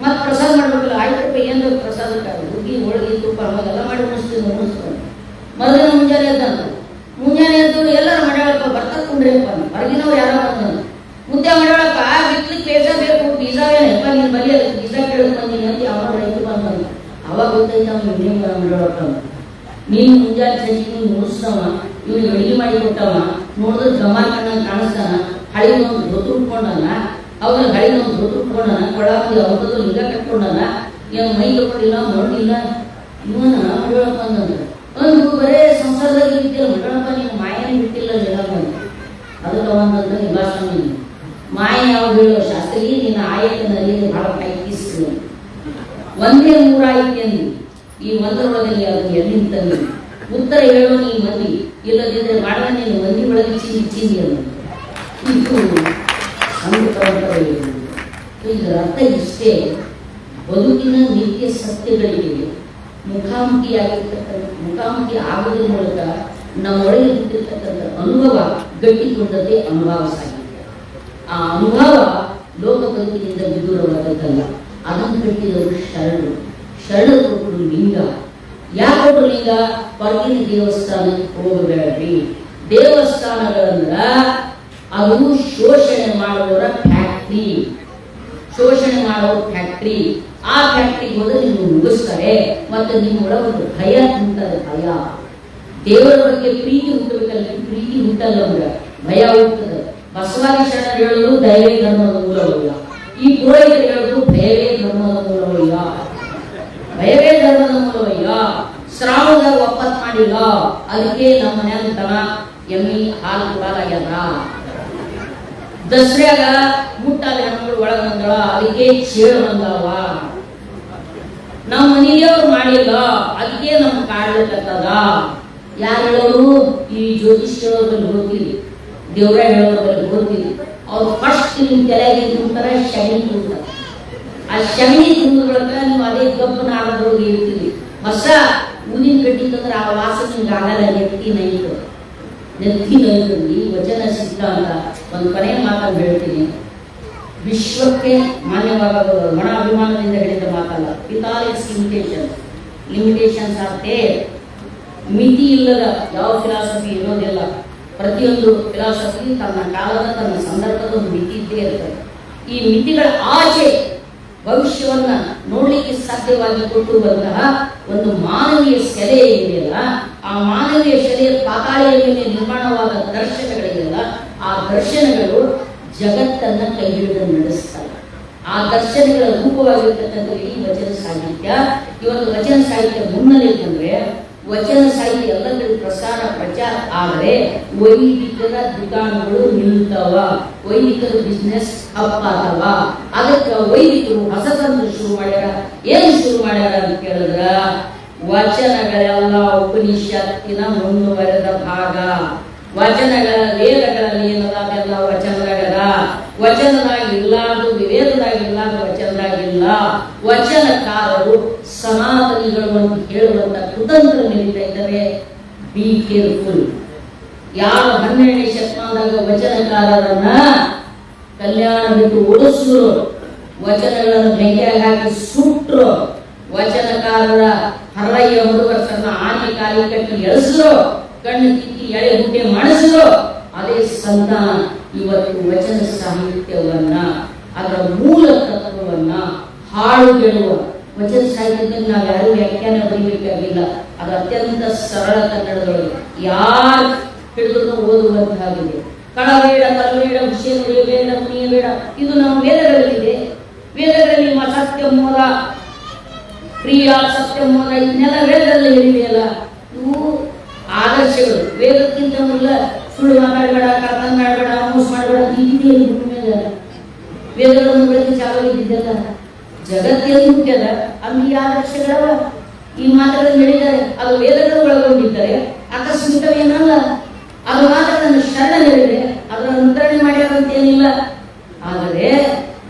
ಮತ್ತೆ ಪ್ರಸಾದ ಮಾಡ್ಬೇಕಲ್ಲ. 5 ರೂಪಾಯಿ ಏನು ಪ್ರಸಾದಕ್ಕಾಗ ಹುಗ್ಗಿ ಹೋಳಿಗೆ ತುಪ್ಪ ಅವಾಗೆಲ್ಲ ಮಾಡಿ ಮುಗಿಸ್ಕೊಂಡು ಮರುದಿನ ಮುಂಜಾನೆ ಎದ್ದಂತ. ಮುಂಜಾನೆ ಎದ್ದು ಎಲ್ಲರೂ ಮಡಿವಾಳಪ್ಪ ಬರ್ತಾ ಕುಂಡ್ರಿಯಪ್ಪ, ಹೊರಗಿನವ್ರು ಯಾರೋ ಬಂದ ಮುದ್ದೆ ಮಡಿವಾಳಪ್ಪ ಬಿತ್ಲಿಕ್ಕೆ ಪೇಸ ಬೇಕು, ಬೀಜವೇನಪ್ಪ ನೀನು ಬರೀ ಅದಕ್ಕೆ ಬೀಜ ಕೇಳಕ್ ಬಂದೀನಿ ಅಂತ ಯಾವ ರೈತ ಬಂದ. ಅವಾಗ ಗೊತ್ತೈತೆ ಅವ್ನು ಇನ್ನೇನು ಮಡಿವಾಳಪ್ಪ, ನೀನು ಮುಂಜಾನೆ ಸಂಜೆ ನೀನು ಮುಗಿಸ್ತಾವ, ಇವ್ನಿಗೆ ಅಡಿಗೆ ಮಾಡಿ ಕೊಟ್ಟವ, ನೋಡಿದ್ರೆ ಗಮಾನ್ ಕಣ್ಣಂಗೆ ಕಾಣಿಸ್ತಾನ, ಹಳಿದೊಂದು ಧೋತು ಉಟ್ಕೊಂಡಾನ, ಅವ್ರ ಹಳಿದೊಂದು ಧೋತು ಉಟ್ಕೊಂಡಾನ, ಕೊಳಾಪಿ ಅವ್ರದ್ದು ಲಿಂಗ ಕಟ್ಕೊಂಡಾನ, ಏನು ಮೈ ತಗೊಂಡಿಲ್ಲ ನೋಡಿಲ್ಲ. ಇವನ ಮಡಿವಾಳಪ್ಪ ಅಂದಂದ್ರೆ ಒಂದು ಬರೇ ಸಂಸಾರದಾಗ ಇರ್ತಿಲ್ಲ ಮಡಿವಾಳಪ್ಪ, ನೀನು ಮಾಯನೇ ಬಿಟ್ಟಿಲ್ಲ ಜಗತ್ತ. ಅದಕ್ಕೆ ಒಂದಂತ ನಿಭಾಷಣೆ ಮಾಯ ಯಾವಾಗ ಹೇಳೋ ಶಾಸ್ತ್ರಿ, ನಿನ್ನ ಆಯತನಲ್ಲಿ ಬಹಳ ಕೈಕಿಸ್ತು ಒಂದೇ 3 ಆಯ್ಕೆ ಅಂದಿ. ಈ ಒಂದರೊಳಗಲ್ಲಿ ಅದು ಎಲ್ಲಿಂದ ತಂದಿ ಉತ್ತರ ಹೇಳೋ ನೀ ಮಂದಿ, ಇಲ್ಲದಿದ್ರೆ ಮಾಡುವ ನೀನು ಮಂದಿ ಒಳಗೆ ಚಿಂದಿ ಅಲ್ಲ. ಇದು ಒಂದು ಪರಂಪರೆ. ಇದರ ಅರ್ಥ ಇಷ್ಟೇ, ಬದುಕಿನ ನಿತ್ಯ ಸತ್ಯಗಳಿಗೆ ಮುಖಾಮುಖಿ ಆಗೋದ್ರ ಮೂಲಕ ನಮ್ಮೊಳಗೆ ನಿಂತಿರ್ತಕ್ಕಂಥ ಅನುಭವ ಗಟ್ಟಿಕೊಂಡದ್ದೇ ಅನುಭವ ಸಾಗಿದೆ. ಆ ಅನುಭವ ಲೋಕ ಬದುಕಿನಿಂದ ವಿದೂರವಾದದ್ದಲ್ಲ. ಅದನ್ನು ಕಟ್ಟಿದವರು ಶರಣರು. ಶರಣರು ಕೊಟ್ಟರು ಲಿಂಗ. ಯಾಕೆ ಕೊಟ್ಟರು ಲಿಂಗ? ಹೊರಗಿನ ದೇವಸ್ಥಾನಕ್ಕೆ ಹೋಗಬೇಡ್ರಿ. ದೇವಸ್ಥಾನಗಳಂದ್ರ ಅದು ಶೋಷಣೆ ಮಾಡುವವರ ಫ್ಯಾಕ್ಟ್ರಿ, ಶೋಷಣೆ ಮಾಡುವ ಫ್ಯಾಕ್ಟ್ರಿ. ಆ ಫ್ಯಾಕ್ಟ್ರಿಗೆ ಹೋದ್ರೆ ನೀವು ಮುಗಿಸ್ತಾರೆ ಮತ್ತು ನಿಮ್ಮೊಳಗೆ ಒಂದು ಭಯ ಉಂಟದ. ಭಯ ದೇವರ ಬಗ್ಗೆ ಪ್ರೀತಿ ಹುಟ್ಟಬೇಕಲ್ಲ, ಪ್ರೀತಿ ಹುಟ್ಟಲ್ಲ ಅಂದ್ರೆ ಭಯ ಹುಟ್ಟದ. ಬಸವಾದಿ ಶರಣರು ಹೇಳೋದು ದಯವೇ ಧರ್ಮದ ಮೂಲವಲ್ಲ, ಈ ಪುರೋಹಿತರು ಹೇಳೋದು ಭಯವೇ ಧರ್ಮದ ಮೂಲವಲ್ಲ, ಭಯವೇ ಧರ್ಮದ ಮೂಲವಲ್ಲ. ಶ್ರಾವಣದಾಗ ಒಪ್ಪತ್ ಮಾಡಿಲ್ಲ, ಅದಕ್ಕೆ ನಮ್ಮ ಮನ್ಯಾಗ ದನ ಎಮ್ಮಿ ಹಾಲು ಕೊಡಲಾಗ್ಯದ. ದಸರಾಗ ಮುಟ್ಟಾದ ಹೆಣ್ಮಗಳು ಒಳಗ ಬಂದಳ, ಅದಕ್ಕೆ ಚೇಳು ಬಂದಾವ. ನಮ್ಮ ಮನೆಯವ್ರು ಮಾಡಿಲ್ಲ, ಅದಕ್ಕೆ ನಮ್ಗೆ ಕಾಡ್ಲಿಕ್ಕತ್ತದ. ಯಾರು ಹೇಳೋರು? ಈ ಜ್ಯೋತಿಷ್ ಹೇಳೋದ್ರಲ್ಲಿ ಹೋಗ್ತೀವಿ, ದೇವ್ರ ಹೇಳೋದ್ರಲ್ಲಿ ಹೋಗ್ತೀವಿ. ಅವ್ರು ಫಸ್ಟ್ ನಿಮ್ ತಲೆಗೆ ತುಂಬ್ತಾರೆ ಶಗಣಿ ತುಂಬ್ತಾರೆ. ಆ ಶಗಣಿ ತುಂಬಿದ್ರೊಳಗ ನೀವು ಅದೇ ಗಬ್ಬನ ಆಡೋದ್ರೊಳಗೆ ಇರ್ತೀವಿ. ಹೊಸ ಊದಿನ ಕಟ್ಟಿ ತಂದ್ರೆ ಆ ವಾಸನೆ ನಿಮ್ಗೆ ಆಗಲ್ಲ. ನೆತ್ತಿ ನೈತು ಈ ವಚನ ಸಿದ್ಧ ಅಂತ ಒಂದು ಕೊನೆಯ ಮಾತನ್ನು ಹೇಳ್ತೀನಿ. ವಿಶ್ವಕ್ಕೆ ಮಾನ್ಯವಾದ ಮನ ಅಭಿಮಾನದಿಂದ ಹೇಳಿದ ಮಾತಲ್ಲ. ವಿತಾಲಿಟ್ಸ್ ಲಿಮಿಟೇಷನ್ಸ್ ಆರ್ ದೇರ್. ಮಿತಿ ಇಲ್ಲದ ಯಾವ ಫಿಲಾಸಫಿ ಇರೋದಿಲ್ಲ. ಪ್ರತಿಯೊಂದು ಫಿಲಾಸಫಿ ತನ್ನ ಕಾಲದ ತನ್ನ ಸಂದರ್ಭದ ಒಂದು ಮಿತಿ ಇದ್ದೇ ಇರ್ತದೆ. ಈ ಮಿತಿಗಳ ಆಚೆ ಭವಿಷ್ಯವನ್ನ ನೋಡ್ಲಿಕ್ಕೆ ಸಾಧ್ಯವಾಗಿ ಕೊಟ್ಟಿರುವಂತಹ ಒಂದು ಮಾನವೀಯ ಸೆಲೆ ಇದೆಯಲ್ಲ, ಆ ಮಾನವೀಯ ಸೆಲೆಯ ಪಾತಾಳೆಯ ಮೇಲೆ ನಿರ್ಮಾಣವಾದ ದರ್ಶನಗಳಿದೆಯಲ್ಲ, ಆ ದರ್ಶನಗಳು ಜಗತ್ತನ್ನ ಕೈ ಹಿಡಿದು ನಡೆಸ್ತಾರೆ. ಆ ದರ್ಶನಗಳ ರೂಪವಾಗಿರ್ತಕ್ಕಂಥ ಈ ವಚನ ಸಾಹಿತ್ಯ. ಇವತ್ತು ವಚನ ಸಾಹಿತ್ಯ ಮುನ್ನೆಲೆ ಬಂದ್ರೆ ವಚನ ಸಾಹಿತ್ಯ ಎಲ್ಲ ಕಡೆ ಪ್ರಚಾರ ಆದರೆ ವೈದಿಕರ ದುಕಾನುಗಳು ನಿಲ್ತವ, ವೈದಿಕರ ಬಿಸ್ನೆಸ್ ಹಬ್ಬಾತವ. ಅದಕ್ಕೆ ವೈದಿಕರು ಹೊಸತಂತ್ರ ಶುರು ಮಾಡ್ಯಾರ. ಏನು ಶುರು ಮಾಡ್ಯಾರ ಅಂತ ಕೇಳಿದ್ರ, ವಚನಗಳೆಲ್ಲ ಉಪನಿಷತ್ತಿನ ಮುಂದುವರೆದ ಭಾಗ. ವಚನಗಳ ವೇದಗಳಲ್ಲಿ ಏನದಾಗೆಲ್ಲ ವಚನದಾಗದ, ವಚನದಾಗ ಇರ್ಲಾರ್ದು ವೇದದಾಗ ಇರ್ಲಾರ್ದು ವಚನದಾಗಿಲ್ಲ. ವಚನಕಾರರು ಸನಾತನಿಗಳು ಅಂತ ಹೇಳುವಂತ ಕುತಂತ್ರ ನಡೀತಾ ಇದ್ದಾರೆ. Be careful. ಯಾರು 12ನೇ ಶತಮಾನದಾಗ ವಚನಕಾರರನ್ನ ಕಲ್ಯಾಣ ಬಿಟ್ಟು ಓಡಿಸಿದ್ರು, ವಚನಗಳನ್ನು ಬೆಂಕಿಯಾಗಿ ಹಾಕಿ ಸುಟ್ರು, ವಚನಕಾರರ ಹರಯ್ಯ ಹುಡುಗರನ್ನ ಆನೆ ಕಾಲಿ ಕಟ್ಟಿ ಎಳೆಸಿದ್ರು, ಕಣ್ಣು ಕಿಕ್ಕಿ ಎಳೆ ಹುಟ್ಟೆ ಮಾಡಿಸಿದ್ರು. ಅದೇ ಸಂತಾನ ಇವತ್ತು ವಚನ ಸಾಹಿತ್ಯವನ್ನ, ಅದರ ಮೂಲ ತತ್ವವನ್ನ ಹಾಳುಗೆಡುವ ವಚನ ಸಾಹಿತ್ಯದಲ್ಲಿ ನಾವು ಯಾರು ವ್ಯಾಖ್ಯಾನ ಬರೀಬೇಕಾಗಿಲ್ಲ. ಅದು ಅತ್ಯಂತ ಸರಳ ಕನ್ನಡದೊಳಗೆ ಯಾರು ಹಿಡಿದು ಓದುವಂತಾಗಿದೆ. ಕಳಬೇಡ, ತಲಬೇಡ, ವಿಷಯ ಬೇಡ, ಬೇಡ, ಇದು ನಮ್ಮ ವೇದಗಳಲ್ಲಿದೆ. ವೇದಗಳಲ್ಲಿ ಸತ್ಯ ಮೂಲ, ಪ್ರಿಯ ಸತ್ಯ ಮೂಲ, ಇದನ್ನೆಲ್ಲ ವೇದದಲ್ಲಿ ಹೇಳಿದೆಯಲ್ಲ. ಇವು ಆದರ್ಶಗಳು. ವೇದಕ್ಕಿಂತ ಮೊದಲ ಸುಳ್ಳು ಮಾತಾಡಬೇಡ, ಕರ್ತನ ಮಾಡಬೇಡ, ಮೋಸ ಮಾಡಬೇಡ, ಇದೆಯಲ್ಲಿ ಮುಖ್ಯ. ವೇದಗಳನ್ನು ಬೆಳಗ್ಗೆ ಚಾಲವಾಗಿದ್ದಲ್ಲ, ಜಗತ್ತೇನು ಮುಖ್ಯದ ಅಲ್ಲಿ ಆದರ್ಶಗಳವ. ಈ ಮಾತುಗಳನ್ನು ಹೇಳಿದ್ದಾರೆ, ಅದು ವೇದಗಳು ಒಳಗೊಂಡಿದ್ದಾರೆ. ಆಕಸ್ಮಿಕವೇನಲ್ಲ, ಅದು ಮಾತುಗಳನ್ನು ಶರಣ ಹೇಳಿದೆ, ಅದರ ಅನುಕರಣೆ ಮಾಡ್ಯಾರಂತೇನಿಲ್ಲ. ಆದರೆ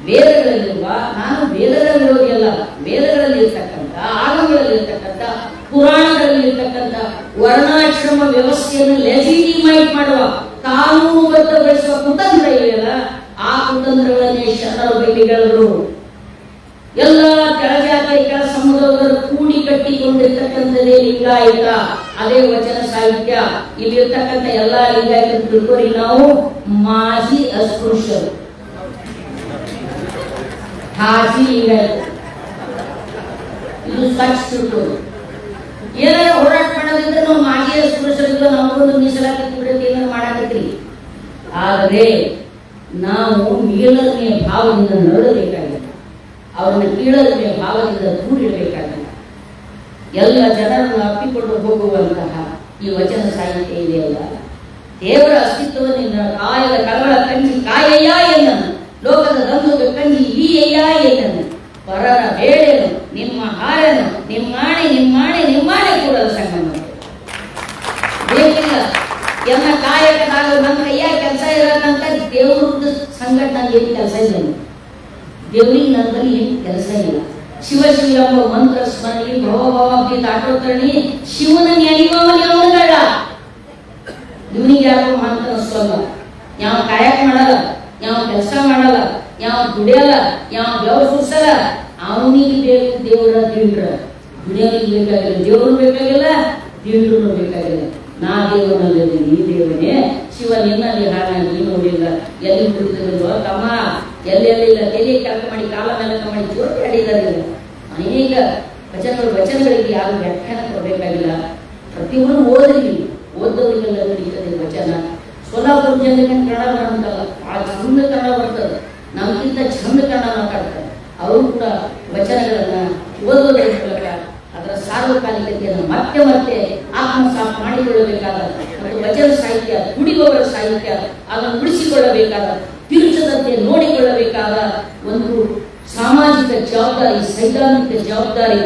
ವೇದಗಳಲ್ಲಿರುವ, ನಾನು ವೇದಗಳ ವಿರೋಧಿ ಅಲ್ಲ, ವೇದಗಳಲ್ಲಿ ಇರ್ತಕ್ಕಂಥ, ಆಗಮಗಳಲ್ಲಿ ಇರ್ತಕ್ಕಂಥ, ಪುರಾಣಗಳಲ್ಲಿ ಇರ್ತಕ್ಕಂಥ ವರ್ಣಾಶ್ರಮ ವ್ಯವಸ್ಥೆಯನ್ನು ಲೆಜಿಟಿಮೈಟ್ ಮಾಡುವ, ಕಾನೂನುಬದ್ಧಗೊಳಿಸುವ ಕುತಂತ್ರ ಇದೆಯಲ್ಲ, ಆ ಕುತಂತ್ರಗಳನ್ನೇ ಶರಣರು ಬೈಲಿಗಳು. ಎಲ್ಲ ಕೆಳಜಾತಿ ಕೆಳ ಸಮುದಾಯದವರು ಕೂಡಿ ಕಟ್ಟಿಕೊಂಡಿರ್ತಕ್ಕಂಥದ್ದೇ ಲಿಂಗಾಯತ, ಅದೇ ವಚನ ಸಾಹಿತ್ಯ. ಇಲ್ಲಿರ್ತಕ್ಕಂಥ ಎಲ್ಲ ಲಿಂಗಾಯತ ತಿಳ್ಕೊರಿ, ನಾವು ಮಾಜಿ ಅಸ್ಪೃಶ್ಯರು, ಹಾಜಿ ಲಿಂಗಾಯತ, ಇದು ಸ್ವಚ್ಛ ತಿಳ್ಕೋದು. ಏನಾರ ಹೋರಾಟ ಮಾಡೋದಿದ್ರೆ ನಾವು ಮಾಜಿ ಅಸ್ಪೃಶ್ಯರಿಲ್ಲ, ನಮಗೊಂದು ಮೀಸಲಾತಿ ಬಿಡಕ್ಕೆ ಏನಾರು ಮಾಡಾಕತ್ರಿ. ಆದರೆ ನಾವು ಮೇಲನೆಯ ಭಾವದಿಂದ ನರಳಬೇಕಾಗಿದೆ, ಅವರನ್ನ ಕೀಳನೆಯ ಭಾವದಿಂದ ದೂರಿಡಬೇಕಾಗಿದೆ. ಎಲ್ಲ ಜನರನ್ನು ಅಪ್ಪಿಕೊಂಡು ಹೋಗುವಂತಹ ಈ ವಚನ ಸಾಹಿತ್ಯ ಇದೆಯಲ್ಲ, ದೇವರ ಅಸ್ತಿತ್ವವನ್ನು ಕಾಯದ ಕಳವಳ ಕಂಜಿ ಕಾಯಯ್ಯ ಎನ್ನನು, ಲೋಕದ ದಂಧುಗೆ ಕಂಜಿ ಈಯಯ್ಯ ಎನ್ನನು, ಪರರ ಬೇಳೆನು ನಿಮ್ಮ ಹಾರನು, ನಿಮ್ಮಾಣೆ ನಿಮ್ಮಾಣೆ ನಿಮ್ಮಾಣೆ ಕೂಡಲು ಸಂಗಮ ಬೇಕಿಲ್ಲ. ಎಲ್ಲ ಕಾಯಕದಾಗ ನನ್ನ ಕೈಯ ಕೆಲಸ ಇರೋದಂತ ದೇವ್ರದ್ದು ಸಂಗಟ ನನಗೆ ಏನು ಕೆಲಸ ಇಲ್ಲ, ದೇವ್ರಿಗೆ ನನ್ನಲ್ಲಿ ಏನು ಕೆಲಸ ಇಲ್ಲ. ಶಿವ ಶಿವ ಎಂಬ ಮಂತ್ರ ಸ್ಮರಣಿ, ಭವಭಾವಾಬ್ದಿ ತಾಟೋತ್ತರಣಿ, ಶಿವನ ನೆನೆಯುವವನೇ ಅವನುಗಳ. ಇವನಿಗೆ ಯಾರು ಮಂತ್ರ ಸ್ವಲ್ಲ, ಯಾವ ಕಾಯಕ ಮಾಡಲ್ಲ, ಯಾವ ಕೆಲಸ ಮಾಡಲ್ಲ, ಯಾವ ದುಡಿಯಲ್ಲ, ಯಾವ ಬೆವರು ಸುರಿಸಲ್ಲ, ಅವನಿಗೆ ಬೇಕು ದೇವರ ದಿಂಡ್ರ. ದುಡಿಯೋನಿಗೆ ಬೇಕಾಗಿಲ್ಲ, ದೇವರು ಬೇಕಾಗಿಲ್ಲ, ದಿಂಡ್ರು ಬೇಕಾಗಿಲ್ಲ. ನಾ ದೇವರಲ್ಲಿ ನೀ ದೇವನೇ, ಶಿವ ನಿನ್ನಲ್ಲಿ ಹಾನ ನೀ ನೋಡಿಲ್ಲ, ಎಲ್ಲಿ ಕುಡಿದಿಲ್ವ ತಮ್ಮ, ಎಲ್ಲೆಲ್ಲಿಲ್ಲ, ತಲೆ ಕೆಲಸ ಮಾಡಿ ಕಾಲ ಮೇಲಕ ಮಾಡಿ ಜೋಡಿ ಅಡಿಲ್ಲ. ಅನೇಕ ವಚನಗಳಿಗೆ ಯಾರು ವ್ಯಾಖ್ಯಾನ ಕೊಡಬೇಕಾಗಿಲ್ಲ. ಪ್ರತಿಯೊಬ್ಬರು ಓದಲಿ, ಓದೋರಿಗೆಲ್ಲ ನಡೀತದೆ ವಚನ. ಸೋಲಾಪುರ ಜನರಿಗೆ ಕನ್ನಡ ಬರಂತಲ್ಲ, ಆ ಚಂದ ಕನ್ನಡ ಬರ್ತದೆ, ನಮ್ಗಿಂತ ಚಂದ ಕನ್ನಡ ಮಾತಾಡ್ತಾರೆ. ಅವರು ಕೂಡ ವಚನಗಳನ್ನ ಓದೋದ್ರ ಮೂಲಕ ಅದರ ಸಾರ್ವಕಾಲಿಕತೆಯನ್ನು ಮತ್ತೆ ಮತ್ತೆ ಆತ್ಮಸಾತ್ ಮಾಡಿಕೊಳ್ಳಬೇಕಾದ, ಮತ್ತು ವಚನ ಸಾಹಿತ್ಯ ದುಡಿಯುವವರ ಸಾಹಿತ್ಯ ಅದನ್ನು ಉಳಿಸಿಕೊಳ್ಳಬೇಕಾದ, ತಿರುಚದಂತೆ ನೋಡಿಕೊಳ್ಳಬೇಕಾದ ಒಂದು ಸಾಮಾಜಿಕ ಜವಾಬ್ದಾರಿ, ಸೈದ್ಧಾಂತಿಕ ಜವಾಬ್ದಾರಿ,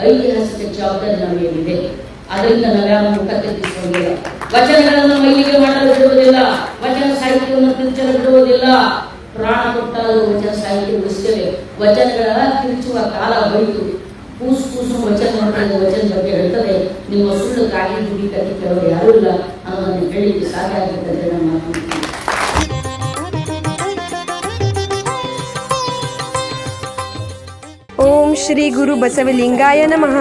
ಐತಿಹಾಸಿಕ ಜವಾಬ್ದಾರಿ ನಮಗೇನಿದೆ. ಅದರಿಂದ ನಾವ್ಯಾರು ಮುಖ ತೆಗೆದುಕೊಂಡಿಲ್ಲ. ವಚನಗಳನ್ನು ಮೈಲಿಗೆ ಮಾಡಲು ಬಿಡುವುದಿಲ್ಲ, ವಚನ ಸಾಹಿತ್ಯವನ್ನು ತಿರುಚಲು ಬಿಡುವುದಿಲ್ಲ. ಪ್ರಾಣ ಕೊಟ್ಟಾದರೂ ವಚನ ಸಾಹಿತ್ಯ ಉಳಿಸ್ತೇವೆ. ವಚನಗಳ ತಿರುಚುವ ಕಾಲ ಹೋಯಿತು. ಕೂಸು ಕೂಸು ವಚನ ನೋಡಿದ ವಚನ ಬಗ್ಗೆ ಹೇಳ್ತದೆ. ನಿಮ್ಮ ಸುಳ್ಳು ಕಾಗಿ ದುಡಿ ಕಟ್ಟಿ ಕೆಲವರು ಯಾರೂ ಇಲ್ಲ ಅನ್ನೋದನ್ನು ಹೇಳಿಕ್ಕೆ ಸಾಧ್ಯ ಆಗುತ್ತದೆ. ನಮ್ಮ ಓಂ ಶ್ರೀ ಗುರು ಬಸವಲಿಂಗಾಯ ನಮಃ.